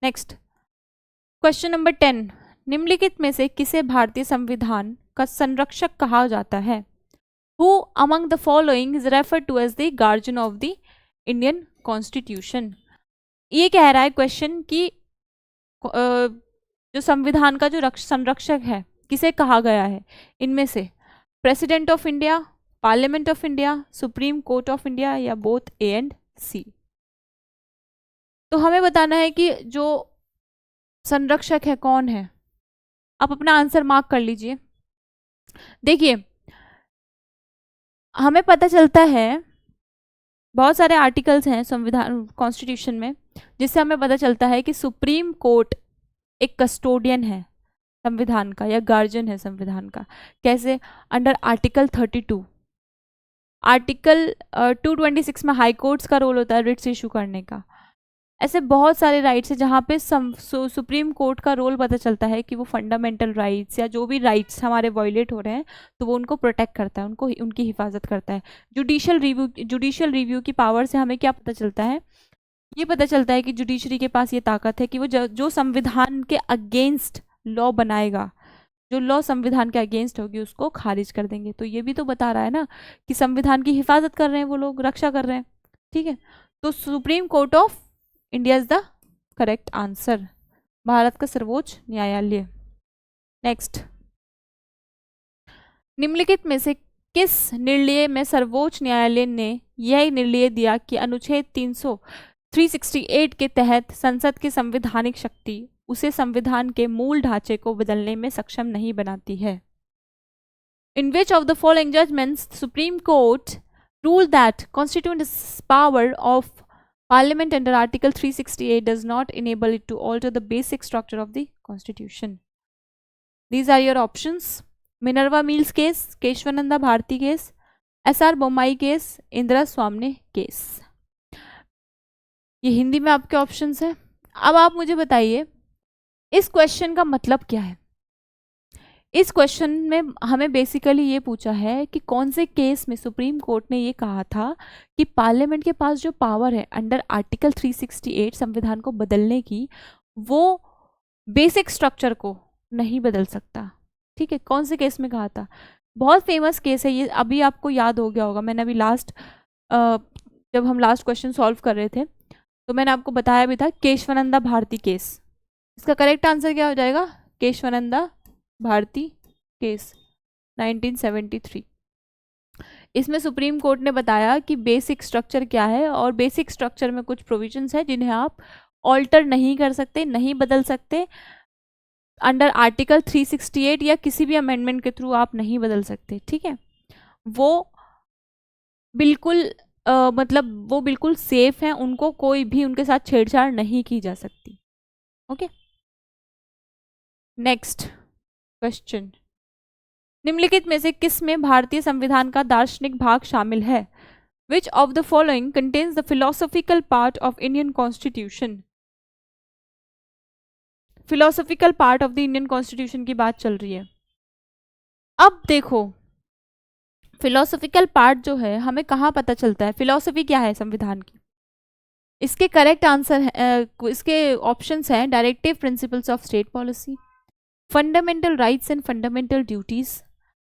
[SPEAKER 1] नेक्स्ट क्वेश्चन नंबर 10, निम्नलिखित में से किसे भारतीय संविधान का संरक्षक कहा जाता है? Who among the following is referred to as the guardian of the Indian Constitution? ये कह रहा है क्वेश्चन कि जो संविधान का जो संरक्षक है किसे कहा गया है? इनमें से president of India, parliament of India, supreme court of India, या बोथ ए एंड सी? तो हमें बताना है कि जो संरक्षक है कौन है। आप अपना आंसर मार्क कर लीजिए। देखिए, हमें पता चलता है बहुत सारे आर्टिकल्स हैं संविधान कॉन्स्टिट्यूशन में, जिससे हमें पता चलता है कि सुप्रीम कोर्ट एक कस्टोडियन है संविधान का, या गार्जियन है संविधान का। कैसे? Under article 32। आर्टिकल 226 में हाई कोर्ट्स का रोल होता है रिट्स इशू करने का। ऐसे बहुत सारे राइट्स हैं जहाँ पे सुप्रीम कोर्ट का रोल पता चलता है कि वो फंडामेंटल राइट्स या जो भी राइट्स हमारे वायलेट हो रहे हैं तो वो उनको प्रोटेक्ट करता है, उनको उनकी हिफाजत करता है। जुडिशियल रिव्यू की पावर से हमें क्या पता चलता है? ये पता चलता है कि जुडिशरी के पास ये ताकत है कि वो जो संविधान के अगेंस्ट लॉ बनाएगा, जो लॉ संविधान के अगेंस्ट होगी, उसको खारिज कर देंगे। तो ये भी तो बता रहा है ना कि संविधान की हिफाजत कर रहे हैं वो लोग, रक्षा कर रहे हैं। ठीक है, तो Supreme court of India is the correct answer, Bharat का सर्वोच्च न्यायालय। नेक्स्ट, निम्नलिखित में से किस निर्णय में सर्वोच्च न्यायालय ने यह निर्णय दिया कि अनुच्छेद 368 के तहत संसद की संवैधानिक शक्ति उसे संविधान के मूल ढांचे को बदलने में सक्षम नहीं बनाती है? In which of the following judgments the Supreme Court ruled that constituent power of Parliament under Article 368 does not enable it to alter the basic structure of the Constitution? These are your options: Minerva Mills case, Kesavananda Bharati case, SR Bommai case, Indira Swamy case. ये हिंदी में आपके options हैं। अब आप मुझे बताइए इस question का मतलब क्या है। इस क्वेश्चन में हमें बेसिकली ये पूछा है कि कौन से केस में सुप्रीम कोर्ट ने ये कहा था कि पार्लियामेंट के पास जो पावर है अंडर आर्टिकल 368 संविधान को बदलने की, वो बेसिक स्ट्रक्चर को नहीं बदल सकता। ठीक है, कौन से केस में कहा था? बहुत फेमस केस है ये, अभी आपको याद हो गया होगा, मैंने अभी जब हम लास्ट क्वेश्चन सॉल्व कर रहे थे तो मैंने आपको बताया भी था, केशवानंदा भारती केस। इसका करेक्ट आंसर क्या हो जाएगा? केशवानंदा भारती केस 1973। इसमें सुप्रीम कोर्ट ने बताया कि बेसिक स्ट्रक्चर क्या है, और बेसिक स्ट्रक्चर में कुछ प्रोविजंस है जिन्हें आप ऑल्टर नहीं कर सकते, नहीं बदल सकते। अंडर आर्टिकल 368 या किसी भी अमेंडमेंट के थ्रू आप नहीं बदल सकते, ठीक है। वो बिल्कुल मतलब वो बिल्कुल सेफ हैं, उनको कोई भी उनके साथ छेड़छाड़ नहीं की जा सकती। ओके, नेक्स्ट क्वेश्चन, निम्नलिखित में से किस में भारतीय संविधान का दार्शनिक भाग शामिल है? विच of the following contains the philosophical part of Indian constitution? Philosophical part of the Indian constitution की बात चल रही है। अब देखो, फिलोसॉफिकल पार्ट जो है हमें कहाँ पता चलता है, फिलोसॉफी क्या है संविधान की? इसके करेक्ट आंसर इसके ऑप्शंस हैं, directive principles of state policy, fundamental rights and fundamental duties,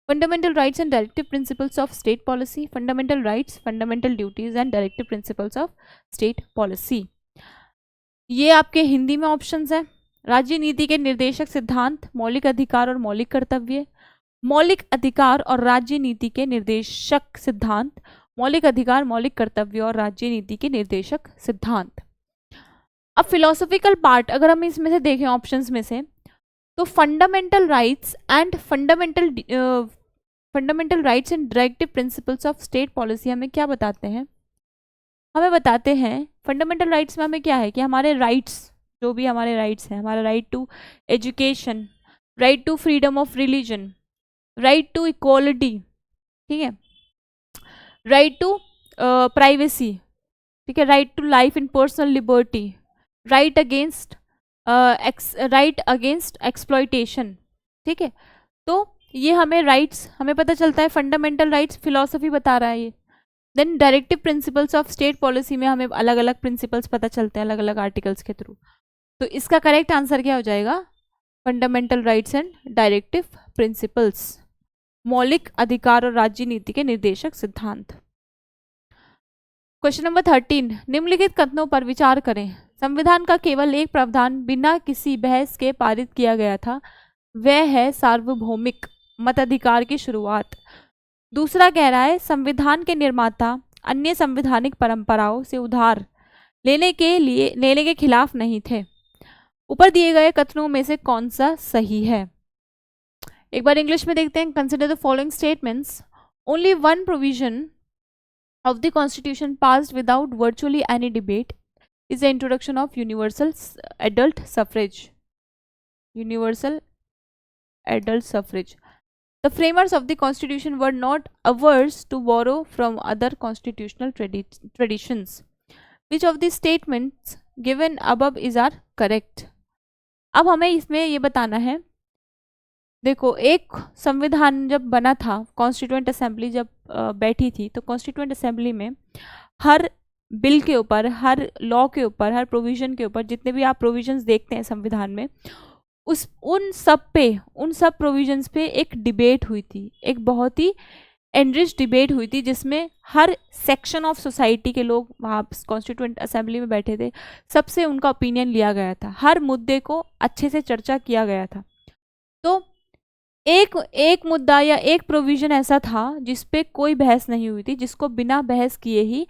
[SPEAKER 1] fundamental rights and directive principles of state policy, fundamental rights, fundamental duties and directive principles of state policy. ये आपके हिंदी में options हैं। राज्य नीति के निर्देशक सिद्धांत, मौलिक अधिकार और मौलिक कर्तव्य, मौलिक अधिकार और राज्य नीति के निर्देशक सिद्धांत, मौलिक अधिकार, मौलिक कर्तव्य और राज्य नीति के निर्देशक सिद्धांत। अब फिलोसॉफिकल पार्ट अगर हम इसमें से देखें ऑप्शंस में से, तो fundamental rights and fundamental rights and directive principles of state policy हमें क्या बताते हैं? हमें बताते हैं फंडामेंटल राइट्स में हमें क्या है कि हमारे राइट्स, जो भी हमारे राइट्स हैं, हमारा right to education, right to freedom of religion, right to equality, ठीक है, राइट टू प्राइवेसी, ठीक है, right to life in personal liberty, right against exploitation, ठीक है। तो ये हमें राइट्स हमें पता चलता है, फंडामेंटल राइट्स फिलॉसफी बता रहा है ये। Then directive principles of state policy में हमें अलग अलग प्रिंसिपल्स पता चलते हैं अलग अलग आर्टिकल्स के थ्रू। तो इसका करेक्ट आंसर क्या हो जाएगा? Fundamental rights and directive principles, मौलिक अधिकार और राज्य नीति के निर्देशक सिद्धांत। क्वेश्चन नंबर 13, निम्नलिखित कथनों पर विचार करें। संविधान का केवल एक प्रावधान बिना किसी बहस के पारित किया गया था, वह है सार्वभौमिक मताधिकार की शुरुआत। दूसरा कह रहा है संविधान के निर्माता अन्य संवैधानिक परंपराओं से उधार लेने के खिलाफ नहीं थे। ऊपर दिए गए कथनों में से कौन सा सही है? एक बार इंग्लिश में देखते हैं। Consider the following statements. Only one provision of the constitution passed without virtually any debate is the introduction of universal adult suffrage. Universal adult suffrage. The framers of the constitution were not averse to borrow from other constitutional traditions. Which of the statements given above is are correct? अब हमें इसमें ये बताना है, देखो एक संविधान जब बना था, कॉन्स्टिट्यूएंट असेंबली जब बैठी थी, तो कॉन्स्टिट्यूएंट असेंबली में हर बिल के ऊपर, हर लॉ के ऊपर, हर प्रोविजन के ऊपर, जितने भी आप प्रोविजंस देखते हैं संविधान में, उन सब प्रोविजंस पे एक डिबेट हुई थी, एक बहुत ही एनरिच डिबेट हुई थी, जिसमें हर सेक्शन ऑफ सोसाइटी के लोग वहाँ कॉन्स्टिट्यूएंट असेंबली में बैठे थे, सबसे उनका ओपिनियन लिया गया था, हर मुद्दे को अच्छे से चर्चा किया गया था। तो एक मुद्दा या एक प्रोविजन ऐसा था जिस पे कोई बहस नहीं हुई थी, जिसको बिना बहस किए ही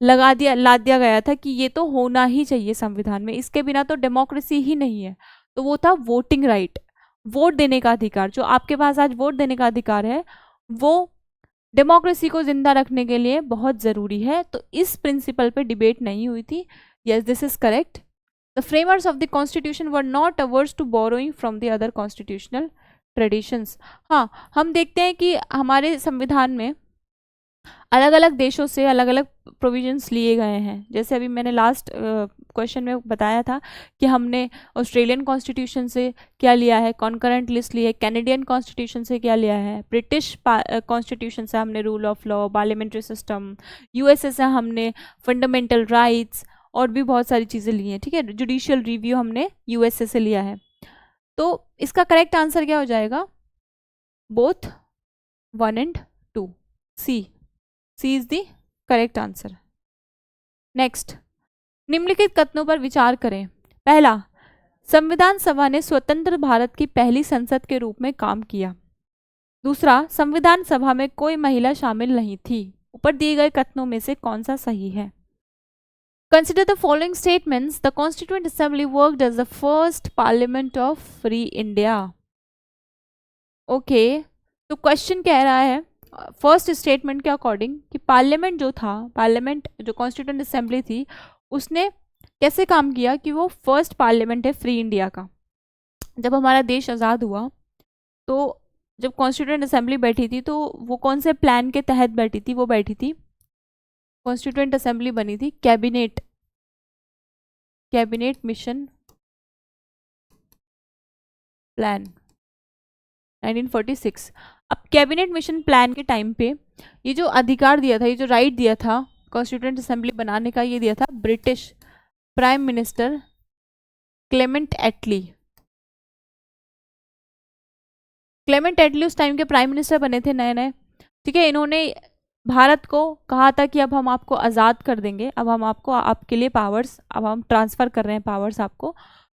[SPEAKER 1] ला दिया गया था कि ये तो होना ही चाहिए संविधान में, इसके बिना तो डेमोक्रेसी ही नहीं है। तो वो था वोटिंग राइट, वोट देने का अधिकार। जो आपके पास आज वोट देने का अधिकार है वो डेमोक्रेसी को जिंदा रखने के लिए बहुत ज़रूरी है। तो इस प्रिंसिपल पे डिबेट नहीं हुई थी। Yes, this is correct. The framers of the constitution were not averse to borrowing from the other constitutional traditions. हाँ, हम देखते हैं कि हमारे संविधान में अलग अलग देशों से अलग अलग प्रोविजंस लिए गए हैं। जैसे अभी मैंने लास्ट क्वेश्चन में बताया था कि हमने ऑस्ट्रेलियन कॉन्स्टिट्यूशन से क्या लिया है, कॉन्करेंट लिस्ट ली है, कैनेडियन कॉन्स्टिट्यूशन से क्या लिया है, ब्रिटिश कॉन्स्टिट्यूशन से हमने rule of law, parliamentary system, USA से हमने फंडामेंटल राइट्स और भी बहुत सारी चीज़ें ली हैं। ठीक है, जुडिशियल रिव्यू हमने यूएसए से लिया है। तो इसका करेक्ट आंसर क्या हो जाएगा? Both 1 and 2. C is the correct answer. Next, निम्नलिखित कथनों पर विचार करें। पहला, संविधान सभा ने स्वतंत्र भारत की पहली संसद के रूप में काम किया। दूसरा, संविधान सभा में कोई महिला शामिल नहीं थी। ऊपर दिए गए कथनों में से कौन सा सही है? Consider the following statements. The Constituent Assembly worked as the first parliament of free India. Okay, तो क्वेश्चन कह रहा है फर्स्ट स्टेटमेंट के अकॉर्डिंग कि पार्लियामेंट जो था, पार्लियामेंट जो कॉन्स्टिट्यूएंट असेंबली थी, उसने कैसे काम किया कि वो फर्स्ट पार्लियामेंट है फ्री इंडिया का। जब हमारा देश आज़ाद हुआ तो जब कॉन्स्टिट्यूएंट असेंबली बैठी थी तो वो कौन से प्लान के तहत बैठी थी? वो बैठी थी, कॉन्स्टिट्यूएंट असेंबली बनी थी कैबिनेट मिशन प्लान 1946। अब कैबिनेट मिशन प्लान के टाइम पे ये जो अधिकार दिया था, ये जो राइट दिया था कॉन्स्टिट्यूएंट असेंबली बनाने का, ये दिया था ब्रिटिश प्राइम मिनिस्टर क्लेमेंट एटली। क्लेमेंट एटली उस टाइम के प्राइम मिनिस्टर बने थे नए नए, ठीक है। इन्होंने भारत को कहा था कि अब हम आपको आज़ाद कर देंगे, अब हम आपको आपके लिए पावर्स, अब हम ट्रांसफ़र कर रहे हैं पावर्स आपको,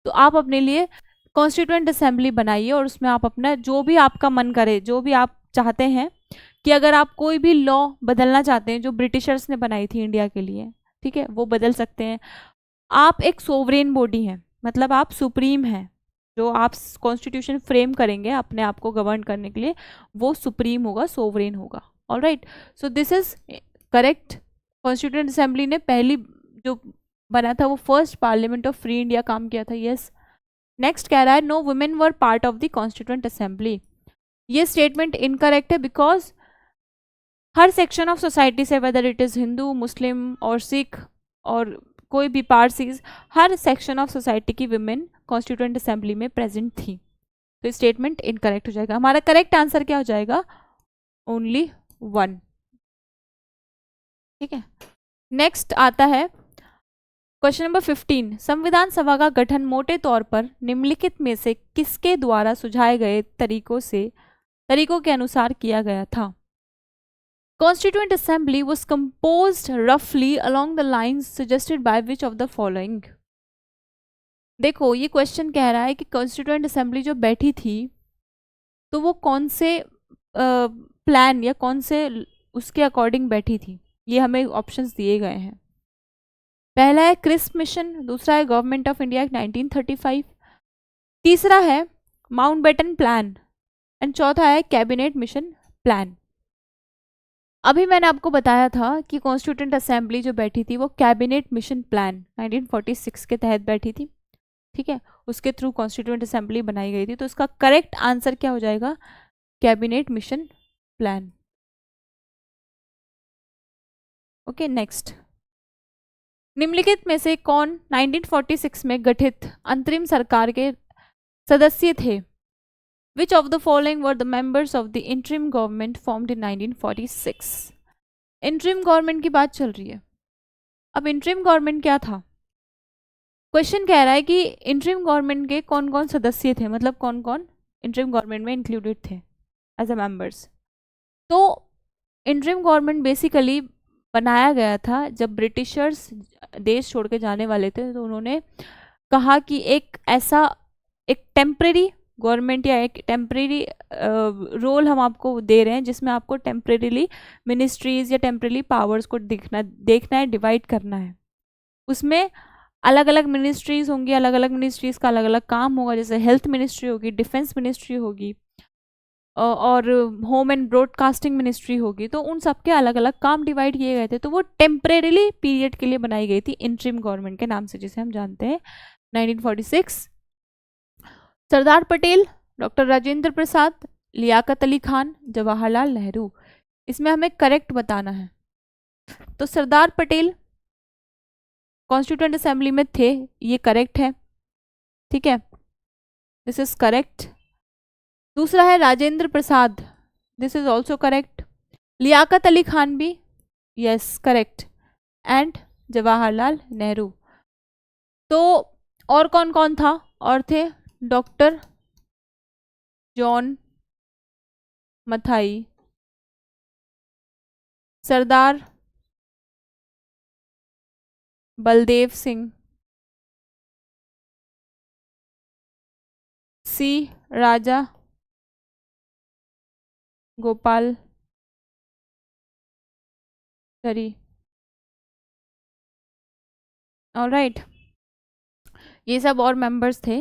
[SPEAKER 1] तो आप अपने लिए कॉन्स्टिट्यूएंट असेंबली बनाइए और उसमें आप अपना जो भी आपका मन करे, जो भी आप चाहते हैं कि अगर आप कोई भी लॉ बदलना चाहते हैं जो ब्रिटिशर्स ने बनाई थी इंडिया के लिए, ठीक है, वो बदल सकते हैं। आप एक सोवरेन बॉडी हैं, मतलब आप सुप्रीम हैं। जो आप कॉन्स्टिट्यूशन फ्रेम करेंगे अपने आप को गवर्न करने के लिए, वो सुप्रीम होगा, सोवरेन होगा। Alright, so this is correct. Constituent assembly ने पहली जो बना था वो first parliament of free India काम किया था। यस। नेक्स्ट कह रहा है no women were part of the constituent assembly. ये स्टेटमेंट इनकरेक्ट है बिकॉज हर सेक्शन ऑफ सोसाइटी से, whether it is Hindu, Muslim और सिख और कोई भी पारसीज, हर सेक्शन ऑफ सोसाइटी की विमेन कॉन्स्टिट्यूएंट असेंबली में प्रेजेंट थी। तो स्टेटमेंट इनकरेक्ट हो जाएगा। हमारा करेक्ट आंसर क्या हो जाएगा? ओनली 1। ठीक है। नेक्स्ट आता है क्वेश्चन नंबर 15। संविधान सभा का गठन मोटे तौर पर निम्नलिखित में से किसके द्वारा सुझाए गए तरीकों के अनुसार किया गया था? Constituent Assembly was composed roughly along the lines suggested by which of the following? देखो, ये क्वेश्चन कह रहा है कि कॉन्स्टिट्यूएंट असेंबली जो बैठी थी तो वो कौन से प्लान या कौन से उसके अकॉर्डिंग बैठी थी। ये हमें ऑप्शंस दिए गए हैं। पहला है क्रिस्प मिशन, दूसरा है गवर्नमेंट ऑफ इंडिया 1935, तीसरा है माउंटबेटन प्लान एंड चौथा है कैबिनेट मिशन प्लान। अभी मैंने आपको बताया था कि कॉन्स्टिट्यूएंट असेंबली जो बैठी थी वो कैबिनेट मिशन प्लान 1946 के तहत बैठी थी, ठीक है, उसके थ्रू कॉन्स्टिट्यूएंट असेंबली बनाई गई थी। तो इसका करेक्ट आंसर क्या हो जाएगा? Cabinet mission plan. Okay, next. निम्नलिखित में से कौन 1946 में गठित अंतरिम सरकार के सदस्य थे? Which of the following were the members of the interim government formed in 1946? interim government की बात चल रही है। अब interim government क्या था? क्वेश्चन कह रहा है कि interim government के कौन कौन सदस्य थे, मतलब कौन कौन interim government में included थे as a members। तो interim government बेसिकली बनाया गया था जब ब्रिटिशर्स देश छोड़ के जाने वाले थे, तो उन्होंने कहा कि एक टेम्परेरी गवर्नमेंट या एक टेम्परेरी रोल हम आपको दे रहे हैं जिसमें आपको टेम्परेरीली मिनिस्ट्रीज या टेम्परेरी पावर्स को देखना है, डिवाइड करना है। उसमें अलग अलग मिनिस्ट्रीज होंगी, अलग अलग मिनिस्ट्रीज का अलग अलग काम होगा, जैसे हेल्थ मिनिस्ट्री होगी, डिफेंस मिनिस्ट्री होगी और होम एंड ब्रॉडकास्टिंग मिनिस्ट्री होगी। तो उन सब के अलग अलग काम डिवाइड किए गए थे। तो वो टेम्परेरीली पीरियड के लिए बनाई गई थी इंटरिम गवर्नमेंट के नाम से, जिसे हम जानते हैं 1946। सरदार पटेल, डॉक्टर राजेंद्र प्रसाद, लियाकत अली खान, जवाहरलाल नेहरू। इसमें हमें करेक्ट बताना है। तो सरदार पटेल कॉन्स्टिट्यूएंट असेंबली में थे, ये करेक्ट है, ठीक है, दिस इज करेक्ट। दूसरा है Rajendra Prasad, this is also correct. Liaquat Ali Khan भी, yes correct, and Jawaharlal Nehru. तो और कौन कौन था? और थे doctor John Mathai, Sardar Baldev Singh, C Rajagopalachari. Alright, ये सब और मेंबर्स थे।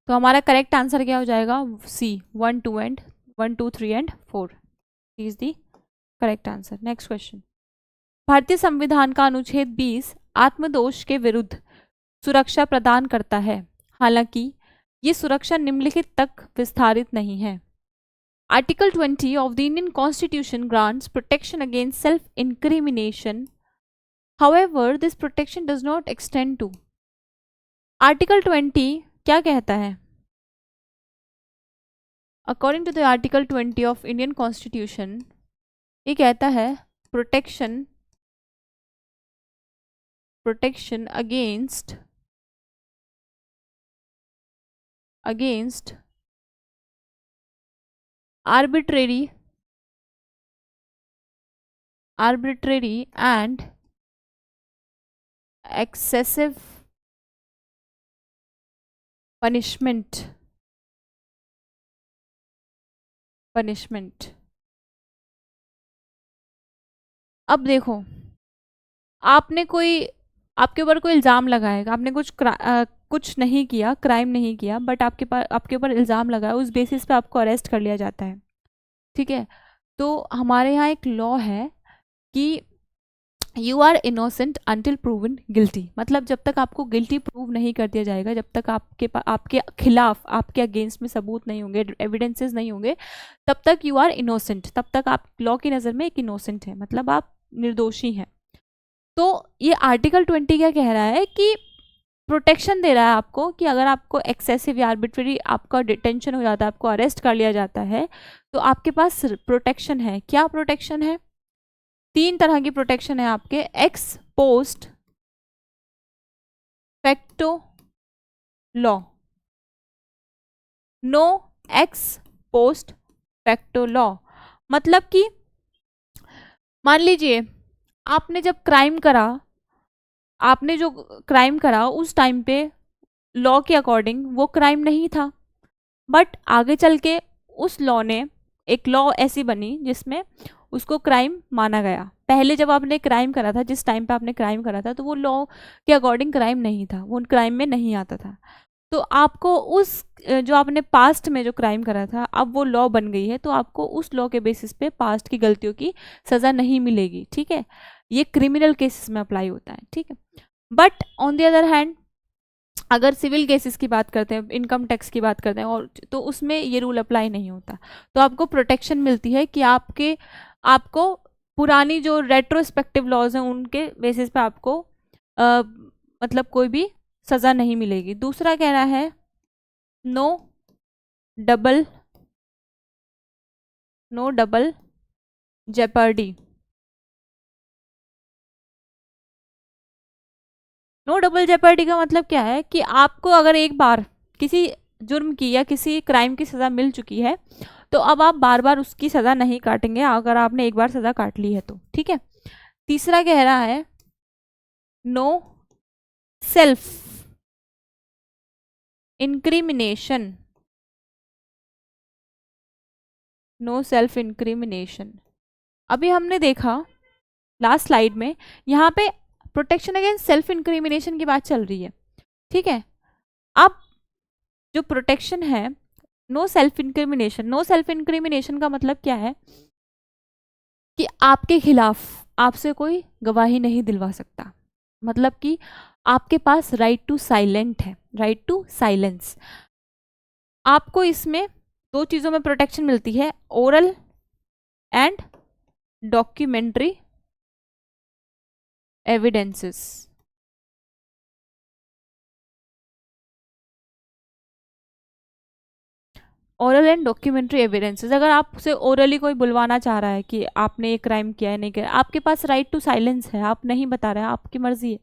[SPEAKER 1] तो हमारा करेक्ट आंसर क्या हो जाएगा? सी, 1 2 and 1 2 3 and 4 is the correct answer. Next question. भारतीय संविधान का अनुच्छेद 20 आत्मदोष के विरुद्ध सुरक्षा प्रदान करता है, हालांकि ये सुरक्षा निम्नलिखित तक विस्तारित नहीं है। Article 20 of the Indian constitution grants protection against self incrimination, however this protection does not extend to. Article 20 क्या कहता है? According to the article 20 of Indian constitution, ये कहता है protection against arbitrary and excessive punishment। अब देखो, आपने कोई, आपके ऊपर कोई इल्ज़ाम लगाएगा, आपने कुछ नहीं किया, क्राइम नहीं किया, बट आपके ऊपर इल्ज़ाम लगाया, उस बेसिस पे आपको अरेस्ट कर लिया जाता है, ठीक है। तो हमारे यहाँ एक लॉ है कि you are innocent until proven guilty, मतलब जब तक आपको गिल्टी प्रूव नहीं कर दिया जाएगा, जब तक आपके खिलाफ, आपके अगेंस्ट में सबूत नहीं होंगे, एविडेंसेस नहीं होंगे, तब तक यू आर इनोसेंट, तब तक आप लॉ की नज़र में एक इनोसेंट है, मतलब आप निर्दोषी हैं। तो ये आर्टिकल 20 क्या कह रहा है कि प्रोटेक्शन दे रहा है आपको कि अगर आपको एक्सेसिव या आर्बिट्रेरी आपका डिटेंशन हो जाता है, आपको अरेस्ट कर लिया जाता है, तो आपके पास प्रोटेक्शन है। क्या प्रोटेक्शन है? 3 तरह की प्रोटेक्शन है आपके। Ex post facto law, no ex post facto law, मतलब कि मान लीजिए आपने जब क्राइम करा, आपने जो क्राइम करा उस टाइम पे लॉ के अकॉर्डिंग वो क्राइम नहीं था, बट आगे चल के उस लॉ ने, एक लॉ ऐसी बनी जिसमें उसको क्राइम माना गया। पहले जब आपने क्राइम करा था, जिस टाइम पे आपने क्राइम करा था, तो वो लॉ के अकॉर्डिंग क्राइम नहीं था, वो क्राइम में नहीं आता था। तो आपको उस जो आपने पास्ट में जो क्राइम करा था, अब वो लॉ बन गई है, तो आपको उस लॉ के बेसिस पे पास्ट की गलतियों की सज़ा नहीं मिलेगी, ठीक है। ये क्रिमिनल केसेस में अप्लाई होता है, ठीक है। But on the other hand, अगर सिविल केसेस की बात करते हैं, इनकम टैक्स की बात करते हैं, और तो उसमें ये रूल अप्लाई नहीं होता। तो आपको प्रोटेक्शन मिलती है कि आपको पुरानी जो रेट्रोस्पेक्टिव लॉज हैं उनके बेसिस पे आपको मतलब कोई भी सज़ा नहीं मिलेगी। दूसरा कह रहा है no double jeopardy. No double jeopardy का मतलब क्या है कि आपको अगर एक बार किसी जुर्म की या किसी क्राइम की सज़ा मिल चुकी है, तो अब आप बार बार उसकी सज़ा नहीं काटेंगे, अगर आपने एक बार सज़ा काट ली है तो, ठीक है। तीसरा कह रहा है नो सेल्फ इंक्रिमिनेशन, अभी हमने देखा लास्ट स्लाइड में, यहाँ पे प्रोटेक्शन अगेंस्ट सेल्फ इंक्रिमिनेशन की बात चल रही है, ठीक है। अब जो प्रोटेक्शन है नो सेल्फ इंक्रिमिनेशन का मतलब क्या है कि आपके खिलाफ आपसे कोई गवाही नहीं दिलवा सकता, मतलब कि आपके पास राइट टू साइलेंट है, राइट टू साइलेंस। आपको इसमें 2 चीज़ों में प्रोटेक्शन मिलती है, oral and documentary evidences. Oral and documentary evidences, अगर आपसे ओरली कोई बुलवाना चाह रहा है कि आपने ये क्राइम किया है, नहीं किया, आपके पास राइट टू साइलेंस है, आप नहीं बता रहे हैं, आपकी मर्जी है,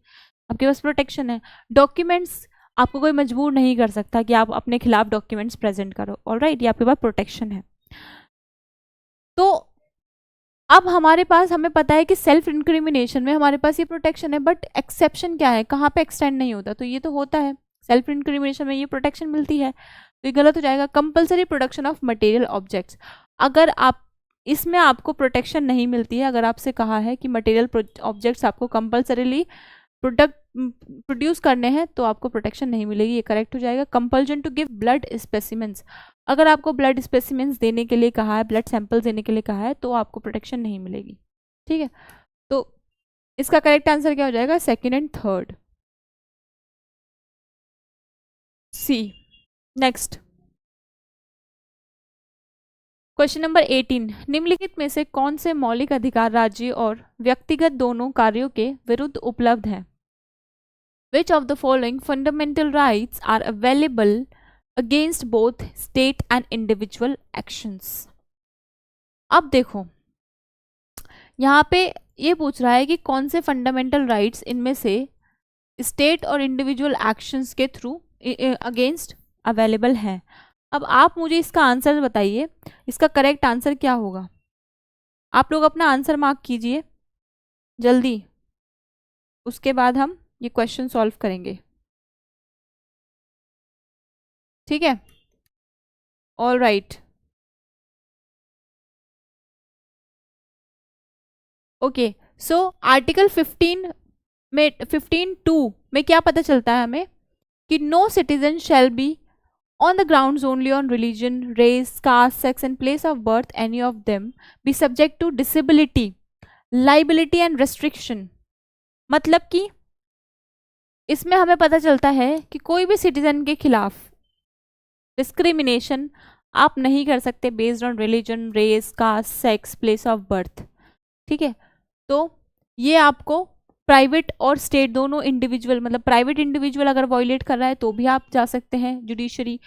[SPEAKER 1] आपके पास प्रोटेक्शन है। डॉक्यूमेंट्स, आपको कोई मजबूर नहीं कर सकता कि आप अपने खिलाफ डॉक्यूमेंट्स प्रेजेंट करो, ऑलराइट, ये आपके पास प्रोटेक्शन है। तो अब हमारे पास, हमें पता है कि सेल्फ इंक्रिमिनेशन में हमारे पास ये प्रोटेक्शन है, बट एक्सेप्शन क्या है, कहाँ पे एक्सटेंड नहीं होता, तो ये तो होता है, सेल्फ इंक्रिमिनेशन में ये प्रोटेक्शन मिलती है, तो ये गलत हो जाएगा। Compulsory production of material objects, अगर आप इसमें आपको प्रोटेक्शन नहीं मिलती है, अगर आपसे कहा है कि मटेरियल ऑब्जेक्ट्स आपको कंपल्सरीली प्रोड्यूस करने हैं तो आपको प्रोटेक्शन नहीं मिलेगी, ये करेक्ट हो जाएगा। Compulsion to give blood specimens, अगर आपको ब्लड स्पेसिमेंट्स देने के लिए कहा है, ब्लड सैंपल्स देने के लिए कहा है, तो आपको प्रोटेक्शन नहीं मिलेगी, ठीक है। तो इसका करेक्ट आंसर क्या हो जाएगा, second and third, C. Next question number 18, निम्नलिखित में से कौन से मौलिक अधिकार राज्य और व्यक्तिगत दोनों कार्यों के विरुद्ध उपलब्ध हैं? Which of the following fundamental rights are available against both state and individual actions? अब देखो यहाँ पे ये पूछ रहा है कि कौन से फंडामेंटल राइट्स इनमें से स्टेट और इंडिविजुअल एक्शंस के थ्रू अगेंस्ट अवेलेबल हैं। अब आप मुझे इसका आंसर बताइए, इसका करेक्ट आंसर क्या होगा। आप लोग अपना आंसर मार्क कीजिए जल्दी, उसके बाद हम ये क्वेश्चन सॉल्व करेंगे, ठीक है। All right, okay. So article 15 में 15(2) में क्या पता चलता है हमें कि no citizen shall be on the grounds only on religion, race, caste, sex and place of birth, any of them be subject to disability, liability and restriction। मतलब कि इसमें हमें पता चलता है कि कोई भी सिटीजन के खिलाफ डिस्क्रिमिनेशन आप नहीं कर सकते based on religion, race, caste, sex, place of birth, ठीक है। तो ये आपको प्राइवेट और स्टेट दोनों इंडिविजुअल, मतलब प्राइवेट इंडिविजुअल अगर वॉयलेट कर रहा है तो भी आप जा सकते हैं जुडिशरी,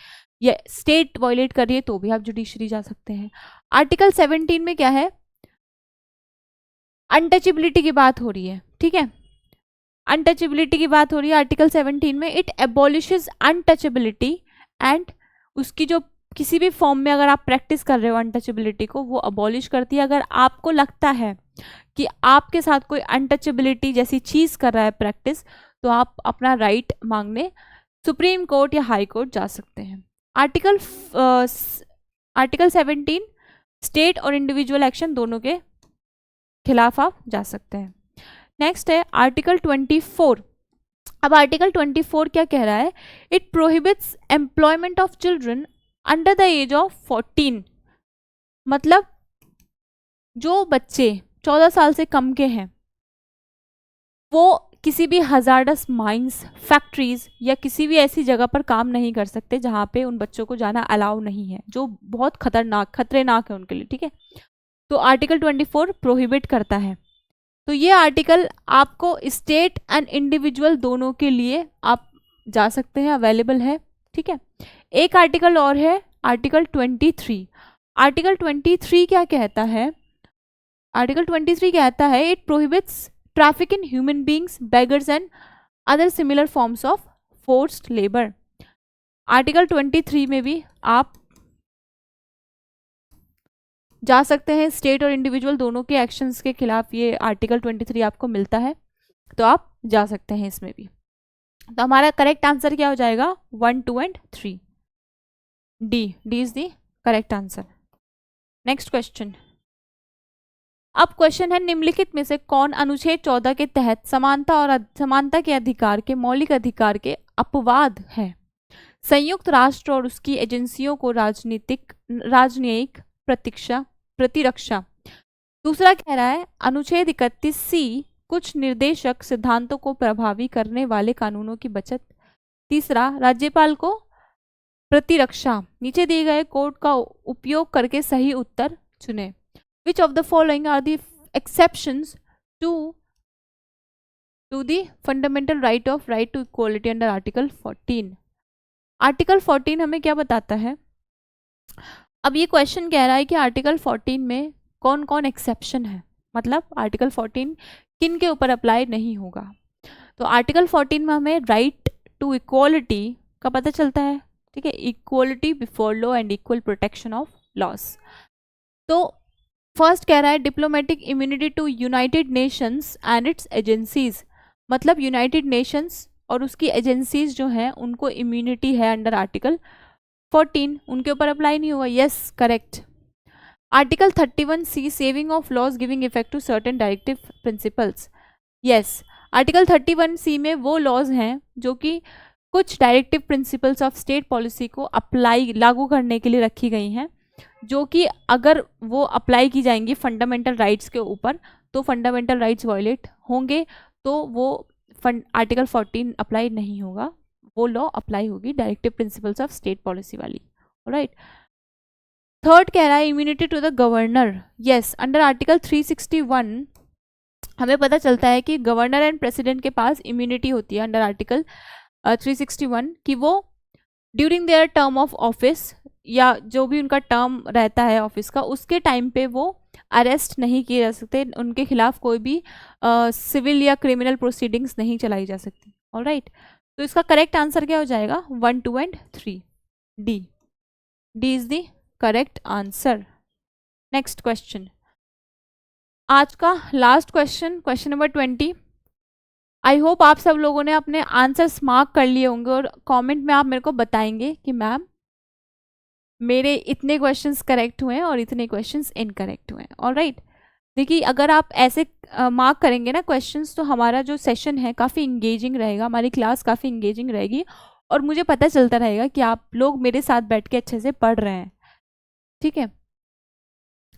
[SPEAKER 1] या स्टेट वॉयलेट कर रही है तो भी आप जुडिशरी जा सकते हैं। आर्टिकल 17 में क्या है, अनटचेबिलिटी की बात हो रही है, ठीक है। अनटचेबिलिटी की बात हो रही है आर्टिकल 17 में, इट एबॉलिशेस अनटचेबिलिटी एंड उसकी जो किसी भी फॉर्म में अगर आप प्रैक्टिस कर रहे हो अनटचेबिलिटी को, वो अबॉलिश करती है। अगर आपको लगता है कि आपके साथ कोई अनटचेबिलिटी जैसी चीज़ कर रहा है प्रैक्टिस, तो आप अपना राइट मांगने सुप्रीम कोर्ट या हाई कोर्ट जा सकते हैं। आर्टिकल 17 स्टेट और इंडिविजुअल एक्शन दोनों के खिलाफ आप जा सकते हैं। नेक्स्ट है आर्टिकल 24। अब आर्टिकल 24 क्या कह रहा है, it prohibits employment of children under the age of 14, मतलब जो बच्चे 14 साल से कम के हैं वो किसी भी हजार्डस माइंस, फैक्ट्रीज या किसी भी ऐसी जगह पर काम नहीं कर सकते जहाँ पे उन बच्चों को जाना अलाउ नहीं है, जो बहुत खतरनाक है उनके लिए, ठीक है। तो आर्टिकल 24 प्रोहिबिट करता है। तो ये आर्टिकल आपको स्टेट एंड इंडिविजुअल दोनों के लिए आप जा सकते हैं, अवेलेबल है, ठीक है। एक आर्टिकल और है आर्टिकल 23। आर्टिकल 23 क्या कहता है, आर्टिकल 23 कहता है it prohibits traffic in human beings, beggars and other similar forms of forced labour. Article 23 में भी आप जा सकते हैं, स्टेट और इंडिविजुअल दोनों के एक्शंस के खिलाफ ये आर्टिकल 23 आपको मिलता है, तो आप जा सकते हैं इसमें भी। तो हमारा करेक्ट आंसर क्या हो जाएगा, 1, 2 and 3, D is the correct answer. Next question. अब क्वेश्चन है निम्नलिखित में से कौन अनुच्छेद 14 के तहत समानता और समानता के अधिकार के मौलिक अधिकार के अपवाद है। संयुक्त राष्ट्र और उसकी एजेंसियों को राजनयिक प्रतिरक्षा। दूसरा कह रहा है अनुच्छेद 31C कुछ निर्देशक सिद्धांतों को प्रभावी करने वाले कानूनों की बचत। तीसरा राज्यपाल को प्रतिरक्षा। नीचे दिए गए कोड का उपयोग करके सही उत्तर चुने। Which of the following are the exceptions to the fundamental right to equality under Article 14? Article 14 हमें क्या बताता है। अब ये क्वेश्चन कह रहा है कि आर्टिकल 14 में कौन कौन एक्सेप्शन है, मतलब आर्टिकल 14 किन के ऊपर अप्लाई नहीं होगा। तो आर्टिकल 14 में हमें राइट टू इक्वालिटी का पता चलता है, ठीक है, equality before law and equal protection of laws. तो फर्स्ट कह रहा है diplomatic immunity to United Nations and its agencies, मतलब यूनाइटेड नेशंस और उसकी एजेंसीज जो हैं उनको इम्यूनिटी है अंडर आर्टिकल 14, उनके ऊपर अप्लाई नहीं हुआ। Yes correct. Article 31C saving of laws giving effect to certain directive principles, yes article 31C में वो लॉज हैं जो कि कुछ directive principles of state policy को अप्लाई लागू करने के लिए रखी गई हैं, जो कि अगर वो अप्लाई की जाएंगी फंडामेंटल राइट्स के ऊपर तो फंडामेंटल राइट्स वायलेट होंगे, तो वो आर्टिकल 14 अप्लाई नहीं होगा, वो लॉ अप्लाई होगी directive principles of state policy वाली। राइट। थर्ड कह रहा है immunity to the governor, yes under article 361 हमें पता चलता है कि गवर्नर एंड प्रेसिडेंट के पास इम्यूनिटी होती है अंडर आर्टिकल 361 कि वो during their term of office या जो भी उनका टर्म रहता है ऑफिस का उसके टाइम पे वो अरेस्ट नहीं किए जा सकते, उनके खिलाफ कोई भी सिविल या क्रिमिनल प्रोसीडिंग्स नहीं चलाई जा सकती। ऑलराइट, तो इसका करेक्ट आंसर क्या हो जाएगा 1, 2 and 3, D. D is the correct answer. Next question, आज का last question, question number 20। I hope आप सब लोगों ने अपने आंसर्स मार्क कर लिए होंगे और कमेंट में आप मेरे को बताएंगे कि मैम मेरे इतने क्वेश्चंस करेक्ट हुए हैं और इतने क्वेश्चंस इनकरेक्ट हुए हैं। ऑलराइट, देखिए अगर आप ऐसे मार्क करेंगे ना क्वेश्चंस तो हमारा जो सेशन है काफ़ी इंगेजिंग रहेगा, हमारी क्लास काफ़ी इंगेजिंग रहेगी और मुझे पता चलता रहेगा कि आप लोग मेरे साथ बैठ के अच्छे से पढ़ रहे हैं। ठीक है,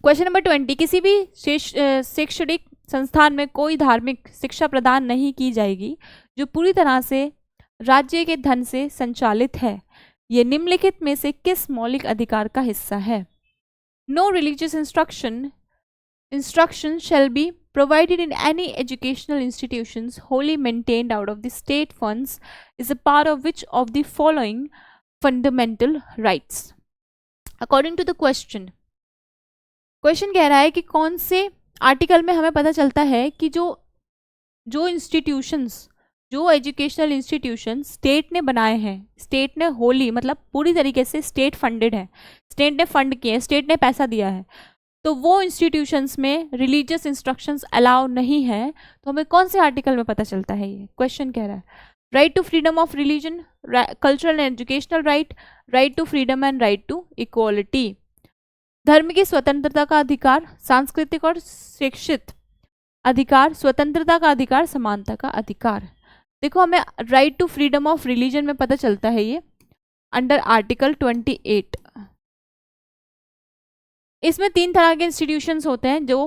[SPEAKER 1] क्वेश्चन नंबर 20, किसी भी शैक्षणिक संस्थान में कोई धार्मिक शिक्षा प्रदान नहीं की जाएगी जो पूरी तरह से राज्य के धन से संचालित है। ये निम्नलिखित में से किस मौलिक अधिकार का हिस्सा है? No religious instruction shall be provided in any educational institutions wholly maintained out of the state funds is a part of which of the following fundamental rights? According to the question कह रहा है कि कौन से article में हमें पता चलता है कि जो इंस्टीट्यूशंस, जो एजुकेशनल इंस्टीट्यूशन स्टेट ने बनाए हैं, स्टेट ने होली मतलब पूरी तरीके से स्टेट फंडेड है, स्टेट ने फंड किए, स्टेट ने पैसा दिया है, तो वो इंस्टीट्यूशंस में रिलीजियस इंस्ट्रक्शंस अलाउ नहीं है। तो हमें कौन से आर्टिकल में पता चलता है? ये क्वेश्चन कह रहा है right to freedom of religion, cultural and educational right, right to freedom and right to equality, धर्म की स्वतंत्रता का अधिकार, सांस्कृतिक और शिक्षित अधिकार, स्वतंत्रता का अधिकार, समानता का अधिकार। देखो हमें right to freedom of religion में पता चलता है ये अंडर आर्टिकल 28। इसमें 3 तरह के इंस्टीट्यूशंस होते हैं जो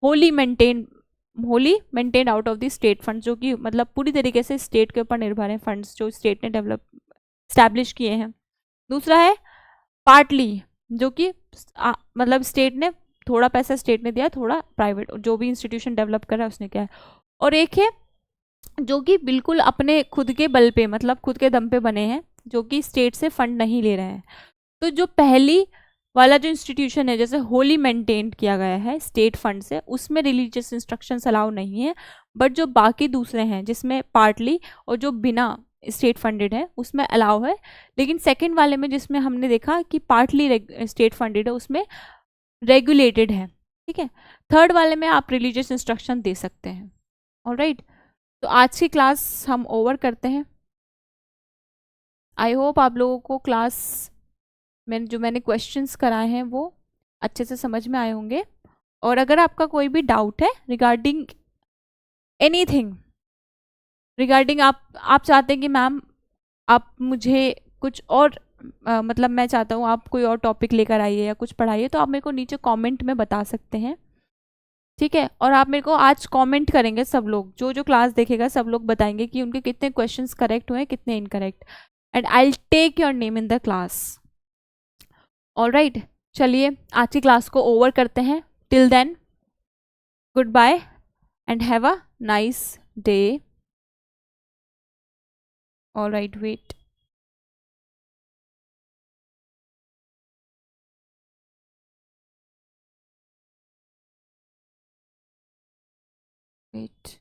[SPEAKER 1] Holi maintained out of the state fund, जो कि मतलब पूरी तरीके से स्टेट के ऊपर निर्भर हैं, फंड्स जो स्टेट ने डेवलप स्टैब्लिश किए हैं। दूसरा है पार्टली, जो कि मतलब स्टेट ने थोड़ा पैसा स्टेट ने दिया, थोड़ा प्राइवेट जो भी इंस्टीट्यूशन डेवलप कर रहा है उसने किया है। और एक है जो कि बिल्कुल अपने खुद के बल पे मतलब खुद के दम पे बने हैं, जो कि स्टेट से फंड नहीं ले रहे हैं। तो जो पहली वाला जो इंस्टीट्यूशन है जैसे होली मेंटेन किया गया है स्टेट फंड से, उसमें रिलीजियस इंस्ट्रक्शंस अलाउ नहीं है, बट जो बाकी दूसरे हैं जिसमें पार्टली और जो बिना स्टेट फंडेड है उसमें अलाउ है। लेकिन सेकंड वाले में जिसमें हमने देखा कि पार्टली स्टेट फंडेड है उसमें रेगुलेटेड है। ठीक है, थर्ड वाले में आप रिलीजियस इंस्ट्रक्शन दे सकते हैं। ऑलराइट, तो आज की क्लास हम ओवर करते हैं। आई होप आप लोगों को क्लास मैंने क्वेश्चंस कराए हैं वो अच्छे से समझ में आए होंगे। और अगर आपका कोई भी डाउट है रिगार्डिंग एनीथिंग, रिगार्डिंग आप चाहते हैं कि मैम आप मुझे कुछ और मतलब मैं चाहता हूँ आप कोई और टॉपिक लेकर आइए या कुछ पढ़ाइए, तो आप मेरे को नीचे कमेंट में बता सकते हैं। ठीक है, और आप मेरे को आज कमेंट करेंगे, सब लोग जो क्लास देखेगा सब लोग बताएंगे कि उनके कितने क्वेश्चंस करेक्ट हुए कितने incorrect, and I will take your name in the class. Alright, चलिए आज की क्लास को ओवर करते हैं। Till then goodbye and have a nice day. Alright, wait, wait.